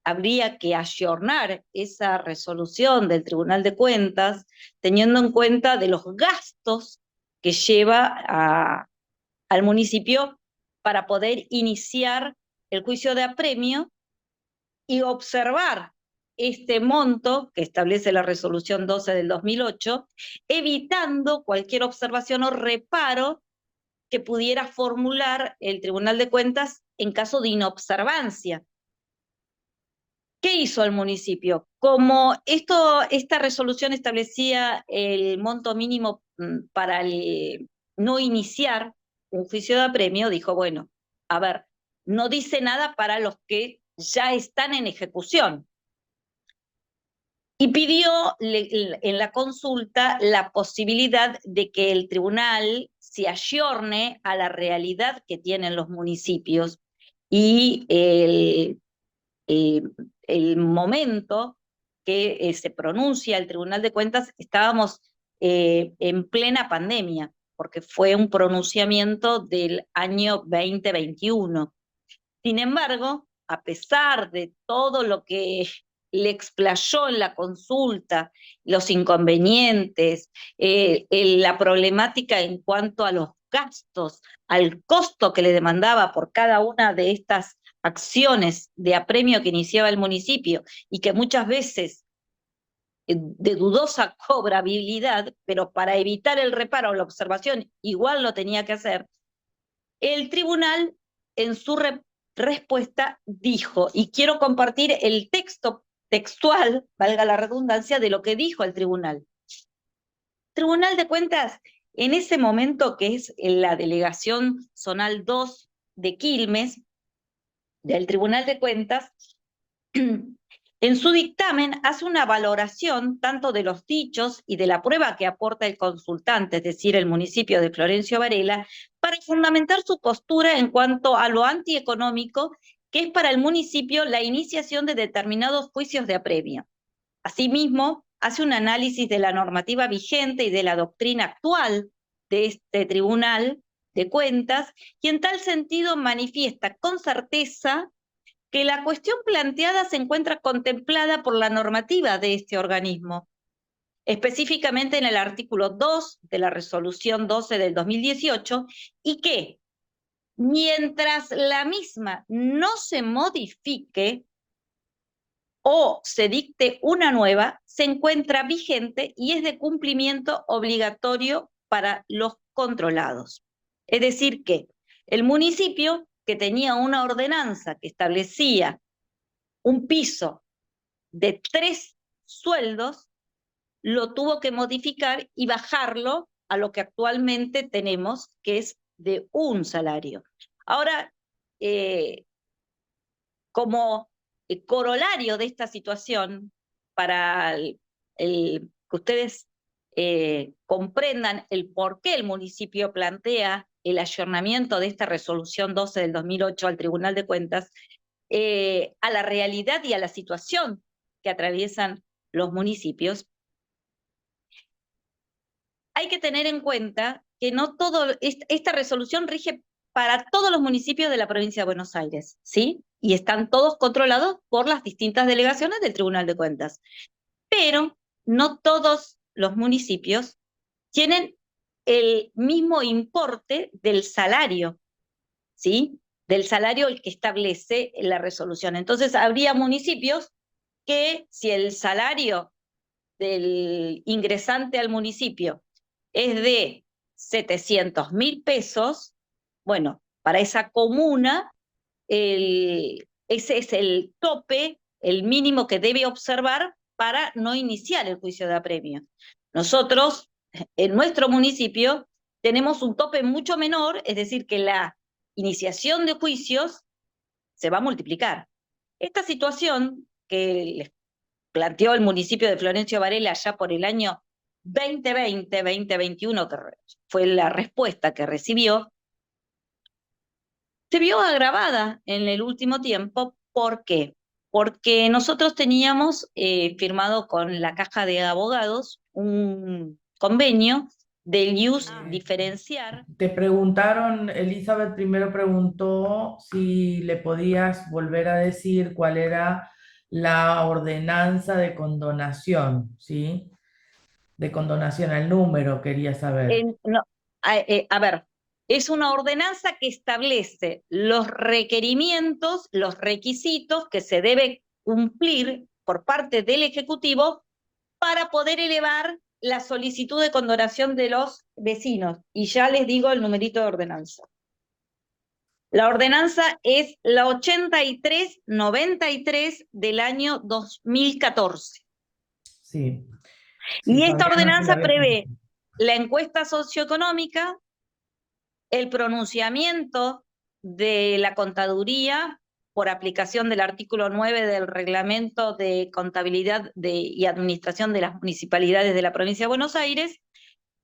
habría que ayornar esa resolución del Tribunal de Cuentas, teniendo en cuenta de los gastos que lleva al municipio para poder iniciar el juicio de apremio y observar este monto que establece la resolución 12 del 2008, evitando cualquier observación o reparo que pudiera formular el Tribunal de Cuentas en caso de inobservancia. ¿Qué hizo el municipio? Como esta resolución establecía el monto mínimo para no iniciar un juicio de apremio, dijo, bueno, a ver, no dice nada para los que ya están en ejecución. Y pidió en la consulta la posibilidad de que el tribunal se ayorne a la realidad que tienen los municipios y el momento que se pronuncia el Tribunal de Cuentas, estábamos en plena pandemia, porque fue un pronunciamiento del año 2021. Sin embargo, a pesar de todo lo que le explayó en la consulta, los inconvenientes, la problemática en cuanto a los gastos, al costo que le demandaba por cada una de estas acciones de apremio que iniciaba el municipio y que muchas veces de dudosa cobrabilidad, pero para evitar el reparo o la observación igual lo tenía que hacer, el tribunal en su respuesta dijo, y quiero compartir el texto textual, valga la redundancia, de lo que dijo el tribunal. Tribunal de Cuentas, en ese momento que es la delegación zonal 2 de Quilmes, del Tribunal de Cuentas, en su dictamen hace una valoración tanto de los dichos y de la prueba que aporta el consultante, es decir, el municipio de Florencio Varela, para fundamentar su postura en cuanto a lo antieconómico que es para el municipio la iniciación de determinados juicios de apremio. Asimismo, hace un análisis de la normativa vigente y de la doctrina actual de este Tribunal de Cuentas y en tal sentido manifiesta con certeza que la cuestión planteada se encuentra contemplada por la normativa de este organismo, específicamente en el artículo 2 de la resolución 12 del 2018, y que mientras la misma no se modifique o se dicte una nueva, se encuentra vigente y es de cumplimiento obligatorio para los controlados. Es decir que el municipio, que tenía una ordenanza que establecía un piso de 3 sueldos, lo tuvo que modificar y bajarlo a lo que actualmente tenemos, que es de 1 salario. Ahora, como corolario de esta situación, para que ustedes comprendan el por qué el municipio plantea el ayornamiento de esta resolución 12 del 2008 al Tribunal de Cuentas, a la realidad y a la situación que atraviesan los municipios, hay que tener en cuenta que no esta resolución rige para todos los municipios de la provincia de Buenos Aires, ¿sí? Y están todos controlados por las distintas delegaciones del Tribunal de Cuentas. Pero no todos los municipios tienen el mismo importe del salario, ¿sí? Del salario el que establece la resolución. Entonces, habría municipios que si el salario del ingresante al municipio es de 700.000 pesos, bueno, para esa comuna ese es el tope, el mínimo que debe observar para no iniciar el juicio de apremio. Nosotros, en nuestro municipio, tenemos un tope mucho menor, es decir, que la iniciación de juicios se va a multiplicar. Esta situación que les planteó el municipio de Florencio Varela ya por el año 2020-2021, que fue la respuesta que recibió, se vio agravada en el último tiempo. ¿Por qué? Porque nosotros teníamos firmado con la Caja de Abogados un convenio del use diferenciar. Te preguntaron, Elizabeth primero preguntó si le podías volver a decir cuál era la ordenanza de condonación, ¿sí? De condonación, al número quería saber. No, a ver, es una ordenanza que establece los requerimientos, los requisitos que se debe cumplir por parte del Ejecutivo para poder elevar la solicitud de condonación de los vecinos. Y ya les digo el numerito de ordenanza. La ordenanza es la 8393 del año 2014. Sí, sí, Y esta Fabiana sí la ordenanza había prevé presentado. la encuesta socioeconómica, el pronunciamiento de la contaduría por aplicación del artículo 9 del Reglamento de Contabilidad y Administración de las Municipalidades de la Provincia de Buenos Aires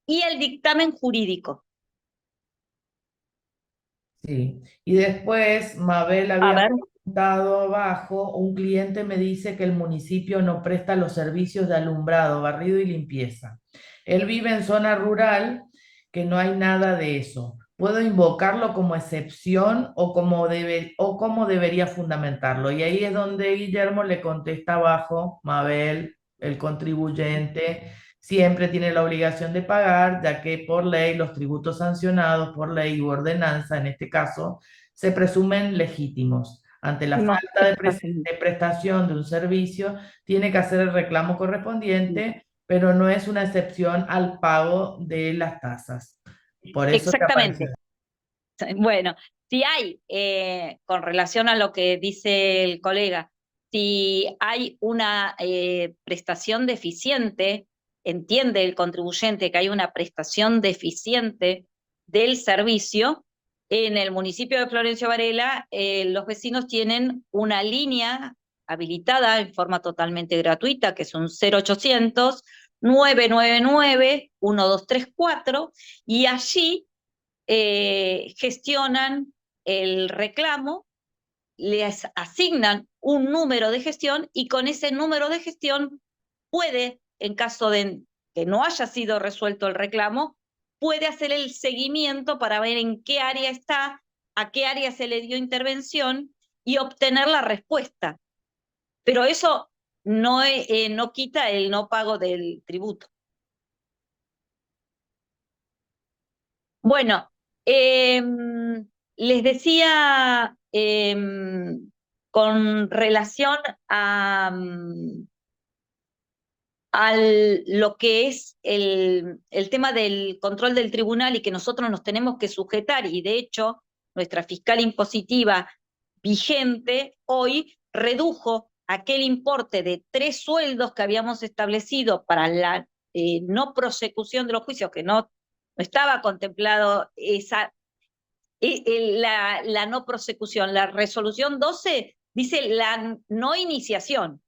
y el dictamen jurídico. Sí, y después Mabel A había ver, preguntado abajo, un cliente me dice que el municipio no presta los servicios de alumbrado, barrido y limpieza. Él vive en zona rural, que no hay nada de eso. ¿Puedo invocarlo como excepción o cómo debería fundamentarlo? Y ahí es donde Guillermo le contesta abajo, Mabel, el contribuyente siempre tiene la obligación de pagar, ya que por ley los tributos sancionados por ley u ordenanza, en este caso, se presumen legítimos. Ante la no, falta de prestación de un servicio, tiene que hacer el reclamo correspondiente, pero no es una excepción al pago de las tasas. Por eso te aparece. exactamente. Bueno, si hay, con relación a lo que dice el colega, si hay una prestación deficiente, entiende el contribuyente que hay una prestación deficiente del servicio, en el municipio de Florencio Varela, los vecinos tienen una línea habilitada en forma totalmente gratuita, que es un 0800 999 1234, y allí gestionan el reclamo, les asignan un número de gestión y con ese número de gestión puede, en caso de que no haya sido resuelto el reclamo, puede hacer el seguimiento para ver en qué área está, a qué área se le dio intervención y obtener la respuesta. Pero eso no quita el no pago del tributo. Bueno, les decía con relación a lo que es el tema del control del tribunal y que nosotros nos tenemos que sujetar, y de hecho nuestra fiscal impositiva vigente hoy redujo aquel importe de 3 sueldos que habíamos establecido para la no prosecución de los juicios, que no estaba contemplado la no prosecución. La resolución 12 dice la no iniciación.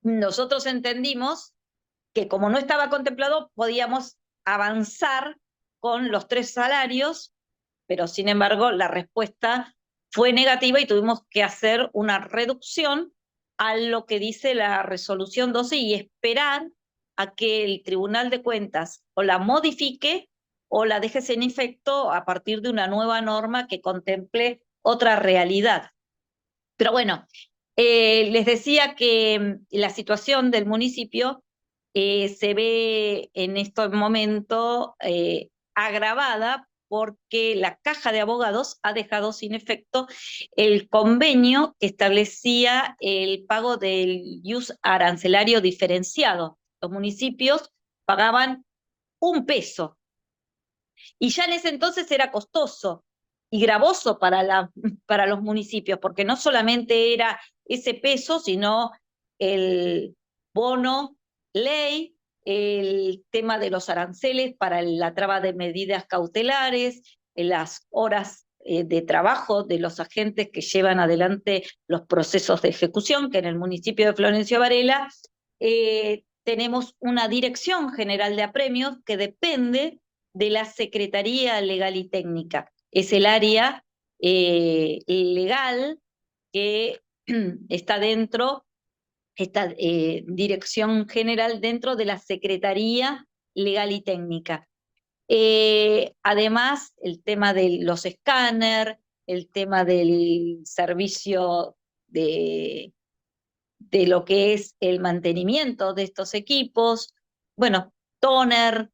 Nosotros entendimos que como no estaba contemplado, podíamos avanzar con los 3 salarios, pero sin embargo la respuesta fue negativa y tuvimos que hacer una reducción a lo que dice la resolución 12 y esperar a que el Tribunal de Cuentas o la modifique o la deje sin efecto a partir de una nueva norma que contemple otra realidad. Pero bueno, les decía que la situación del municipio se ve en este momento agravada porque la Caja de Abogados ha dejado sin efecto el convenio que establecía el pago del IUS arancelario diferenciado. Los municipios pagaban 1 peso y ya en ese entonces era costoso y gravoso para los municipios, porque no solamente era ese peso, sino el bono ley, el tema de los aranceles para la traba de medidas cautelares, las horas de trabajo de los agentes que llevan adelante los procesos de ejecución, que en el municipio de Florencio Varela tenemos una Dirección General de Apremios que depende de la Secretaría Legal y Técnica. Es el área legal que está dentro, esta Dirección General dentro de la Secretaría Legal y Técnica. Además, el tema de los escáneres, el tema del servicio de lo que es el mantenimiento de estos equipos, bueno, toner,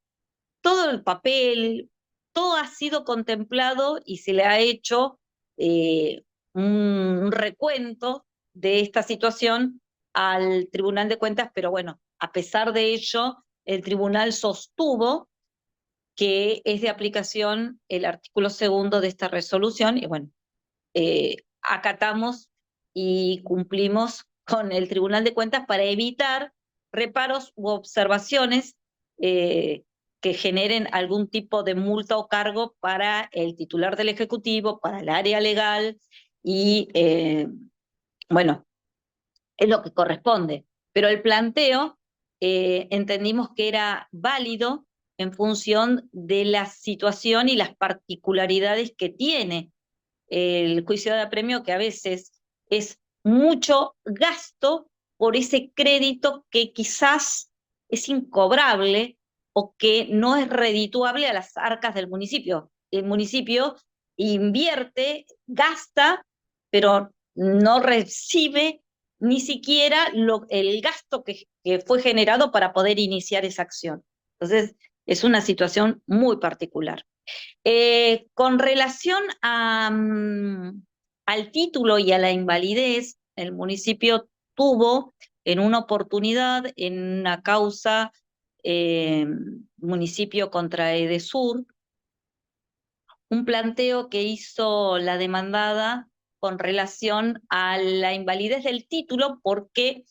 todo el papel, todo ha sido contemplado y se le ha hecho un recuento de esta situación al Tribunal de Cuentas, pero bueno, a pesar de ello, el tribunal sostuvo que es de aplicación el artículo 2 de esta resolución, y bueno, acatamos y cumplimos con el Tribunal de Cuentas para evitar reparos u observaciones que generen algún tipo de multa o cargo para el titular del Ejecutivo, para el área legal, y bueno, es lo que corresponde. Pero el planteo entendimos que era válido en función de la situación y las particularidades que tiene el juicio de apremio, que a veces es mucho gasto por ese crédito que quizás es incobrable o que no es redituable a las arcas del municipio. El municipio invierte, gasta, pero no recibe ni siquiera el gasto que fue generado para poder iniciar esa acción. Entonces, es una situación muy particular. Con relación al título y a la invalidez, el municipio tuvo en una oportunidad, en una causa municipio contra Edesur, un planteo que hizo la demandada con relación a la invalidez del título porque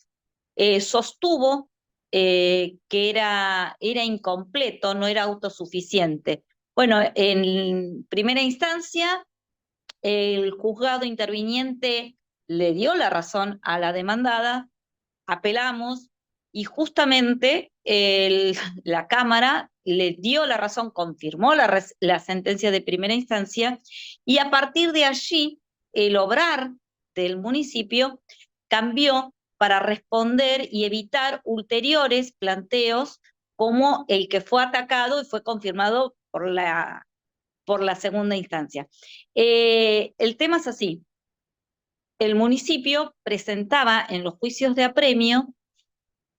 sostuvo que era incompleto, no era autosuficiente. Bueno, en primera instancia, el juzgado interviniente le dio la razón a la demandada, apelamos y justamente la Cámara le dio la razón, confirmó la sentencia de primera instancia, y a partir de allí el obrar del municipio cambió para responder y evitar ulteriores planteos como el que fue atacado y fue confirmado por la segunda instancia. El tema es así. El municipio presentaba en los juicios de apremio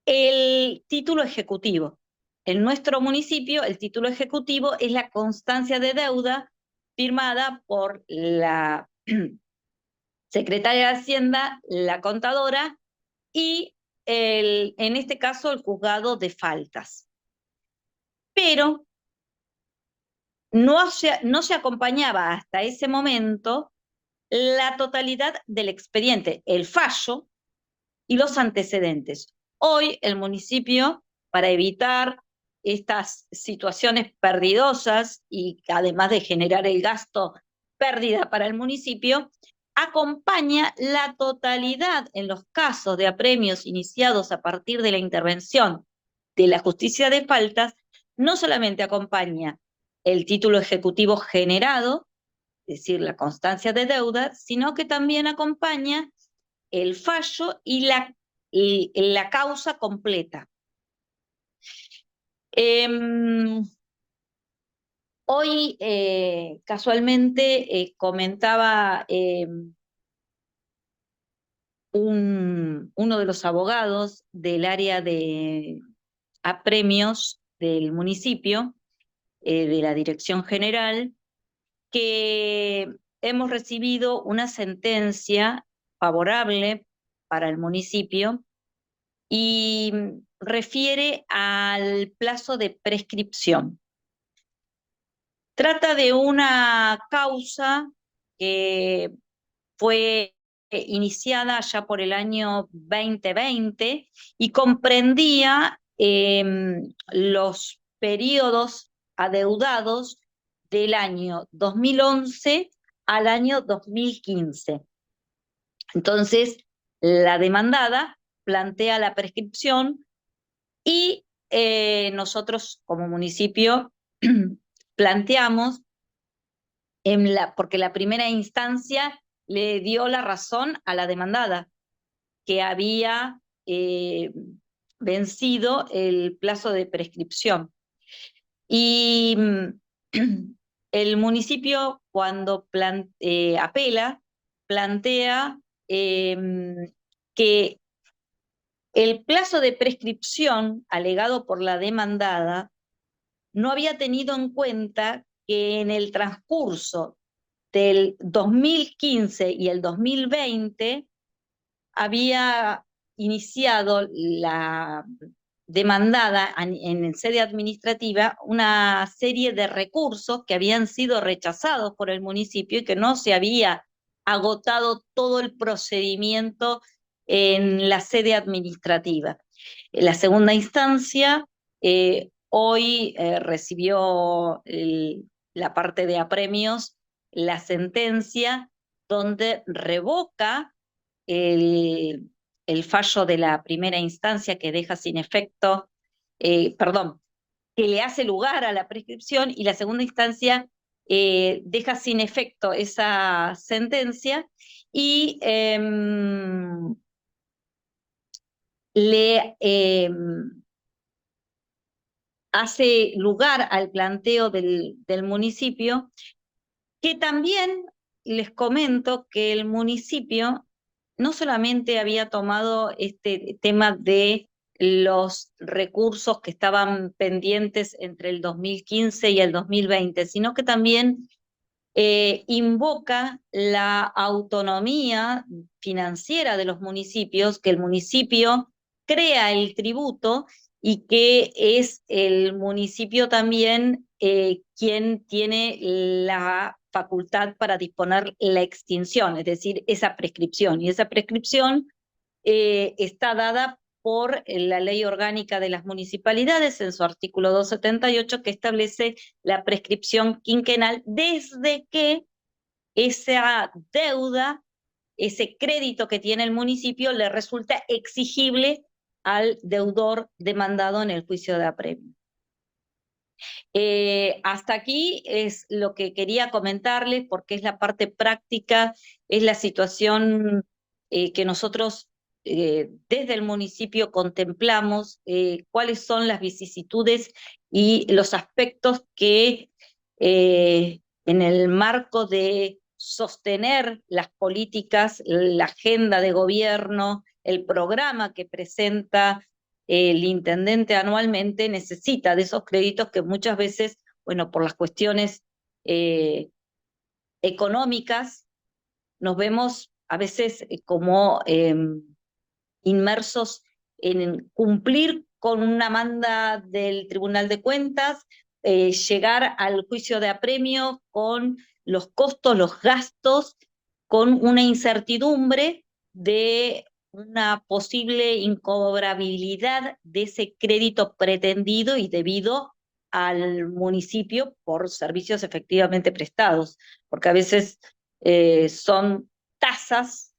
el título ejecutivo. En nuestro municipio, el título ejecutivo es la constancia de deuda firmada por la secretaria de Hacienda, la contadora y en este caso el juzgado de faltas. Pero no se acompañaba hasta ese momento la totalidad del expediente, el fallo y los antecedentes. Hoy el municipio, para evitar estas situaciones perdidosas y además de generar el gasto, pérdida para el municipio, acompaña la totalidad en los casos de apremios iniciados a partir de la intervención de la justicia de faltas, no solamente acompaña el título ejecutivo generado, es decir, la constancia de deuda, sino que también acompaña el fallo y la causa completa. Hoy, casualmente, comentaba uno de los abogados del área de apremios del municipio, de la Dirección General, que hemos recibido una sentencia favorable para el municipio y refiere al plazo de prescripción. Trata de una causa que fue iniciada ya por el año 2020 y comprendía los periodos adeudados del año 2011 al año 2015. Entonces, la demandada plantea la prescripción y nosotros como municipio planteamos, porque la primera instancia le dio la razón a la demandada, que había vencido el plazo de prescripción. Y el municipio, cuando apela, plantea que el plazo de prescripción alegado por la demandada no había tenido en cuenta que en el transcurso del 2015 y el 2020 había iniciado la demandada en sede administrativa una serie de recursos que habían sido rechazados por el municipio y que no se había agotado todo el procedimiento en la sede administrativa. En la segunda instancia, hoy recibió la parte de apremios la sentencia donde revoca el, el fallo de la primera instancia que deja sin efecto, perdón, que le hace lugar a la prescripción, y la segunda instancia deja sin efecto esa sentencia y le hace lugar al planteo del municipio, que también les comento que el municipio no solamente había tomado este tema de los recursos que estaban pendientes entre el 2015 y el 2020, sino que también invoca la autonomía financiera de los municipios, que el municipio crea el tributo y que es el municipio también quien tiene la facultad para disponer la extinción, es decir, esa prescripción. Y esa prescripción está dada por la Ley Orgánica de las Municipalidades en su artículo 278, que establece la prescripción quinquenal desde que esa deuda, ese crédito que tiene el municipio, le resulta exigible al deudor demandado en el juicio de apremio. Hasta aquí es lo que quería comentarles, porque es la parte práctica, es la situación que nosotros desde el municipio contemplamos, cuáles son las vicisitudes y los aspectos que en el marco de sostener las políticas, la agenda de gobierno, el programa que presenta el intendente anualmente, necesita de esos créditos que muchas veces, bueno, por las cuestiones económicas, nos vemos a veces como inmersos en cumplir con una manda del Tribunal de Cuentas, llegar al juicio de apremio con los costos, los gastos, con una incertidumbre de una posible incobrabilidad de ese crédito pretendido y debido al municipio por servicios efectivamente prestados, porque a veces son tasas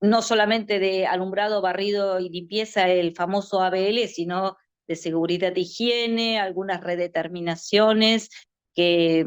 no solamente de alumbrado, barrido y limpieza, el famoso ABL, sino de seguridad e higiene, algunas redeterminaciones que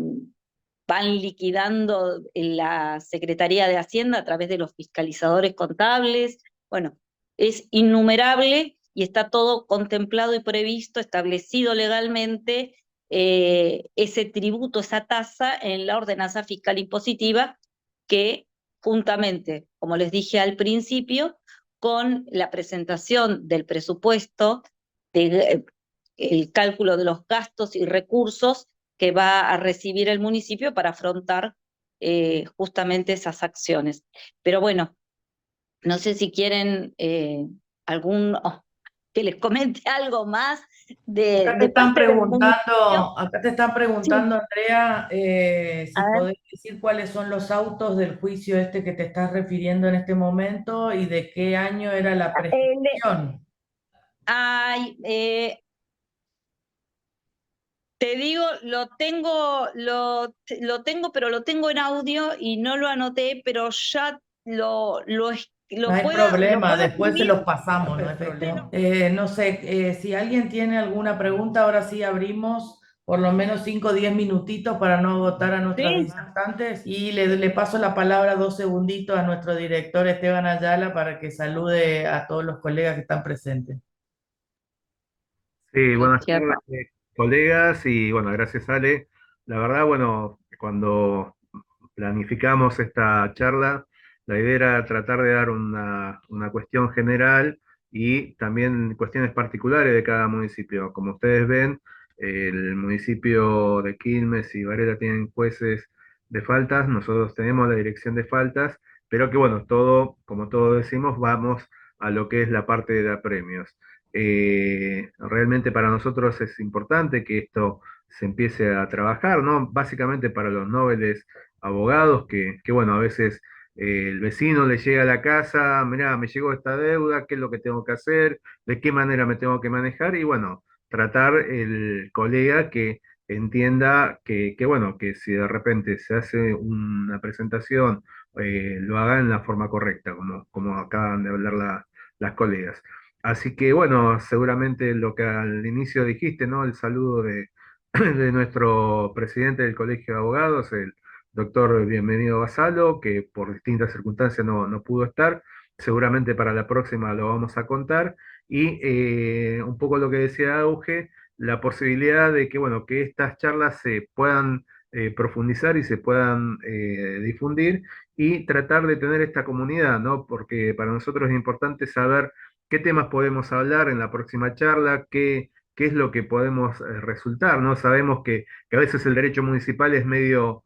van liquidando en la Secretaría de Hacienda a través de los fiscalizadores contables. Bueno, es innumerable y está todo contemplado y previsto, establecido legalmente, ese tributo, esa tasa en la ordenanza fiscal impositiva que juntamente, como les dije al principio, con la presentación del presupuesto, el cálculo de los gastos y recursos que va a recibir el municipio para afrontar justamente esas acciones. Pero bueno, no sé si quieren que les comente algo más Acá te de están parte del municipio. preguntando, Sí, Andrea, a si ver. podés decir cuáles son los autos del juicio este que te estás refiriendo en este momento y de qué año era la prescripción. Hay, Te digo, pero lo tengo en audio y no lo anoté, pero ya No hay lo problema, puedo después se escribir. los pasamos, no hay problema. No sé, si alguien tiene alguna pregunta, ahora sí abrimos por lo menos 5 o 10 minutitos para no agotar a nuestras Sí, disertantes y le paso la palabra 2 segunditos a nuestro director Esteban Ayala para que salude a todos los colegas que están presentes. Sí, buenas cierto. tardes, colegas, y bueno, gracias Ale. La verdad, bueno, cuando planificamos esta charla, la idea era tratar de dar una cuestión general y también cuestiones particulares de cada municipio. Como ustedes ven, el municipio de Quilmes y Varela tienen jueces de faltas, nosotros tenemos la dirección de faltas, pero que bueno, todo, como todos decimos, vamos a lo que es la parte de apremios. Realmente para nosotros es importante que esto se empiece a trabajar, ¿no? Básicamente para los nobles abogados que bueno, a veces el vecino le llega a la casa, mirá, me llegó esta deuda, ¿qué es lo que tengo que hacer? ¿De qué manera me tengo que manejar? Y bueno, tratar el colega que entienda bueno, que si de repente se hace una presentación, lo haga en la forma correcta, como acaban de hablar las colegas. Así que bueno, seguramente lo que al inicio dijiste, ¿no? El saludo de nuestro presidente del Colegio de Abogados, el doctor Bienvenido Basalo, que por distintas circunstancias no pudo estar. Seguramente para la próxima lo vamos a contar. Y un poco lo que decía Auge, la posibilidad de que, bueno, que estas charlas se puedan profundizar y se puedan difundir y tratar de tener esta comunidad, ¿no? Porque para nosotros es importante saber qué temas podemos hablar en la próxima charla, qué es lo que podemos resultar, ¿no? Sabemos que a veces el derecho municipal es medio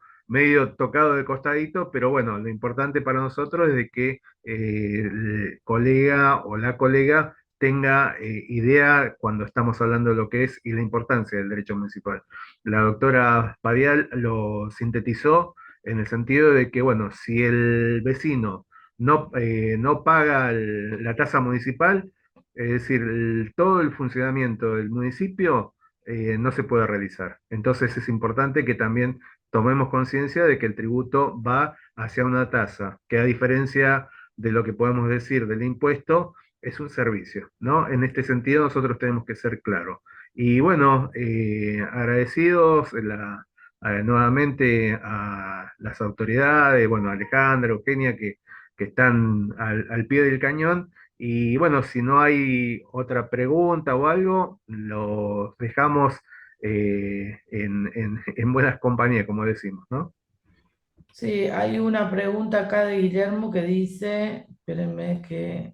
tocado de costadito, pero bueno, lo importante para nosotros es de que el colega o la colega tenga idea cuando estamos hablando de lo que es y la importancia del derecho municipal. La doctora Padial lo sintetizó en el sentido de que, bueno, si el vecino no paga la tasa municipal, es decir, todo el funcionamiento del municipio no se puede realizar. Entonces es importante que también tomemos conciencia de que el tributo va hacia una tasa, que a diferencia de lo que podemos decir del impuesto, es un servicio, ¿no? En este sentido nosotros tenemos que ser claros. Y bueno, agradecidos nuevamente a las autoridades, bueno, a Alejandra, Eugenia, que están al pie del cañón. Y bueno, si no hay otra pregunta o algo, los dejamos en buenas compañías, como decimos, ¿no? Sí, hay una pregunta acá de Guillermo que dice, espérenme que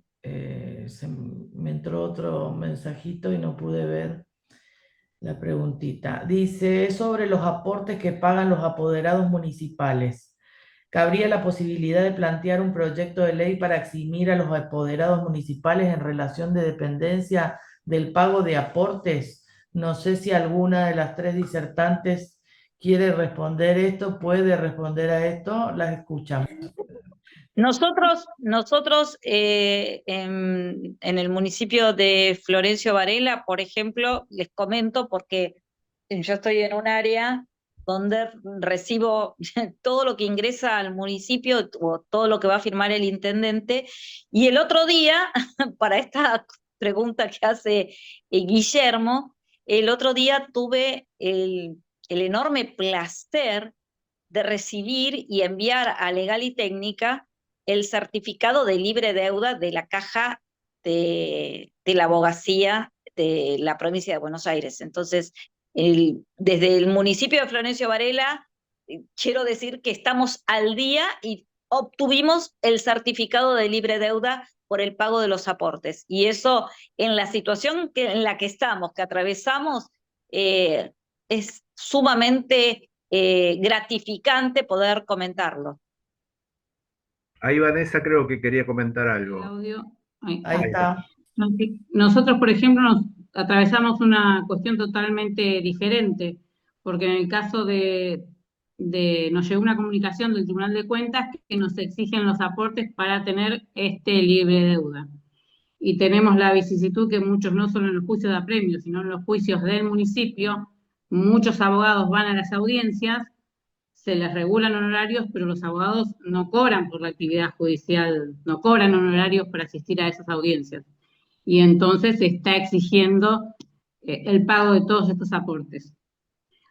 me entró otro mensajito y no pude ver la preguntita. Dice, es sobre los aportes que pagan los apoderados municipales. ¿Cabría la posibilidad de plantear un proyecto de ley para eximir a los apoderados municipales en relación de dependencia del pago de aportes? No sé si alguna de las 3 disertantes quiere responder esto, puede responder a esto, las escuchamos. Nosotros en el municipio de Florencio Varela, por ejemplo, les comento porque yo estoy en un área donde recibo todo lo que ingresa al municipio o todo lo que va a firmar el intendente. Y el otro día, para esta pregunta que hace Guillermo, el otro día tuve el enorme placer de recibir y enviar a Legal y Técnica el certificado de libre deuda de la Caja de la Abogacía de la provincia de Buenos Aires. Entonces, desde el municipio de Florencio Varela, quiero decir que estamos al día y obtuvimos el certificado de libre deuda por el pago de los aportes. Y eso, en la situación en la que estamos, que atravesamos, es sumamente gratificante poder comentarlo. Ahí Vanessa creo que quería comentar El algo. audio. Ahí Ahí está. está. Nosotros, por ejemplo, nos atravesamos una cuestión totalmente diferente, porque en el caso nos llegó una comunicación del Tribunal de Cuentas que nos exigen los aportes para tener este libre deuda. Y tenemos la vicisitud que muchos no solo en los juicios de apremios, sino en los juicios del municipio, muchos abogados van a las audiencias, se les regulan honorarios, pero los abogados no cobran por la actividad judicial, no cobran honorarios para asistir a esas audiencias. Y entonces se está exigiendo el pago de todos estos aportes.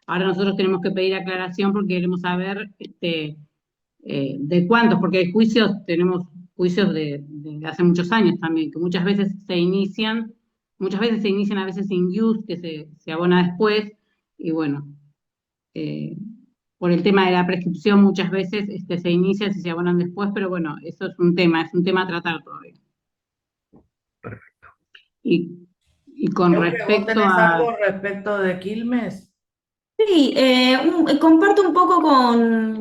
Ahora nosotros tenemos que pedir aclaración porque queremos saber de cuántos, porque hay juicios, tenemos juicios de hace muchos años también, que muchas veces se inician a veces sin use, que se abona después, y bueno, eh, por el tema de la prescripción muchas veces se inician y se abonan después, pero bueno, eso es un tema a tratar todavía. Perfecto. Y con Euge, ¿vos respecto tenés a... algo respecto de Quilmes? Sí, comparto un poco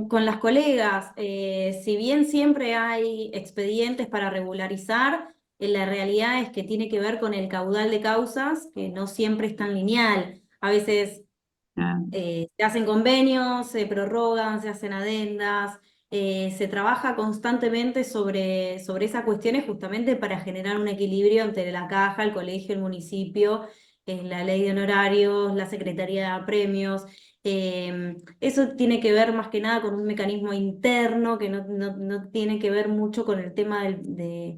con las colegas. Si bien siempre hay expedientes para regularizar, la realidad es que tiene que ver con el caudal de causas, que no siempre es tan lineal. A veces se hacen convenios, se prorrogan, se hacen adendas, se trabaja constantemente sobre esas cuestiones justamente para generar un equilibrio entre la caja, el colegio, el municipio, la ley de honorarios, la secretaría de premios. Eso tiene que ver más que nada con un mecanismo interno que no tiene que ver mucho con el tema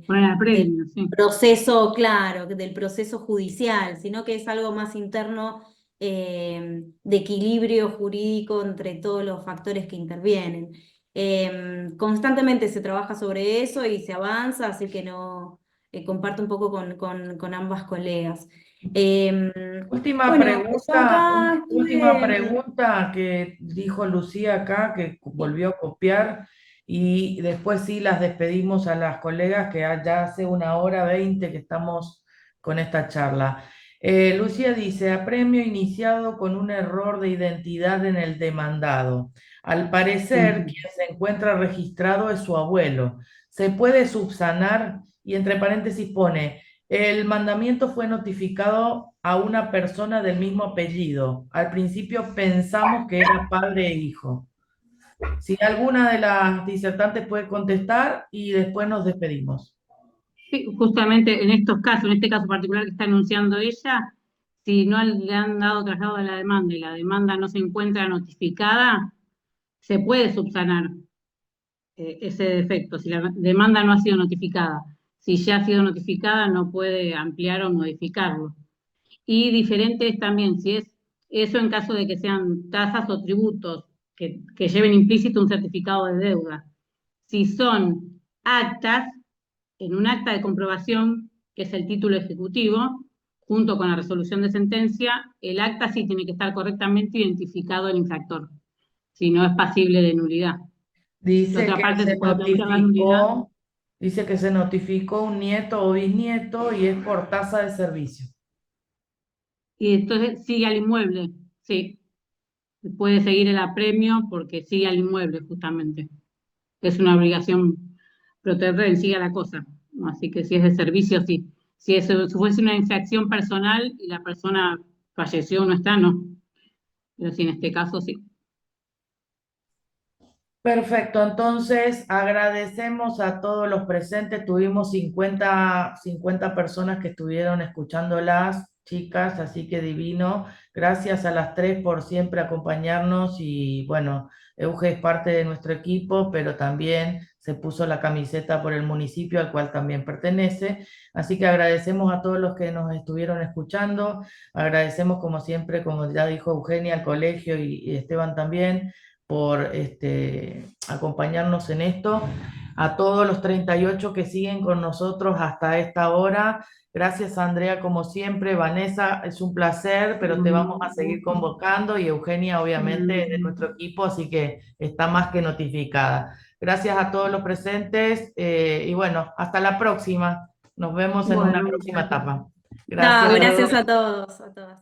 Poner a del premio, sí. proceso, claro, del proceso judicial, sino que es algo más interno, de equilibrio jurídico entre todos los factores que intervienen. Constantemente se trabaja sobre eso y se avanza, así que no, comparto un poco con ambas colegas. Em, Última bueno, yo pregunta, acá última estuve. pregunta que dijo Lucía acá, que volvió a copiar, y después sí las despedimos a las colegas, que ya hace 1 hora 20 que estamos con esta charla. Lucía dice, apremio iniciado con un error de identidad en el demandado. Al parecer, quien se encuentra registrado es su abuelo. ¿Se puede subsanar? Y entre paréntesis pone... El mandamiento fue notificado a una persona del mismo apellido. Al principio pensamos que era padre e hijo. Si alguna de las disertantes puede contestar y después nos despedimos. Sí, justamente en estos casos, en este caso particular que está anunciando ella, si no le han dado traslado a la demanda y la demanda no se encuentra notificada, se puede subsanar ese defecto. Si la demanda no ha sido notificada, si ya ha sido notificada, no puede ampliar o modificarlo. Y diferente es también si es eso en caso de que sean tasas o tributos que lleven implícito un certificado de deuda. Si son actas, en un acta de comprobación, que es el título ejecutivo, junto con la resolución de sentencia, el acta sí tiene que estar correctamente identificado el infractor, si no es pasible de nulidad. De Dice otra que parte, se se puede plantear la nulidad dice que se notificó un nieto o bisnieto y es por tasa de servicio. y entonces sigue al inmueble, sí. Puede seguir el apremio porque sigue al inmueble, justamente. Es una obligación proteger en sí a la cosa. Así que si es de servicio, sí. Si eso si fuese una infracción personal y la persona falleció o no está, no. Pero sí, en este caso, sí. Perfecto, entonces agradecemos a todos los presentes. Tuvimos 50 personas que estuvieron escuchando las chicas, así que divino. Gracias a las tres por siempre acompañarnos y bueno, Euge es parte de nuestro equipo, pero también se puso la camiseta por el municipio al cual también pertenece. Así que agradecemos a todos los que nos estuvieron escuchando. Agradecemos como siempre, como ya dijo Eugenia, al colegio y Esteban también por acompañarnos en esto. A todos los 38 que siguen con nosotros hasta esta hora. Gracias, Andrea, como siempre. Vanessa, es un placer, pero te vamos a seguir convocando y Eugenia, obviamente, de nuestro equipo, así que está más que notificada. Gracias a todos los presentes y bueno, hasta la próxima. Nos vemos en una Bueno, próxima etapa. No, Gracias. gracias a todos, a todas.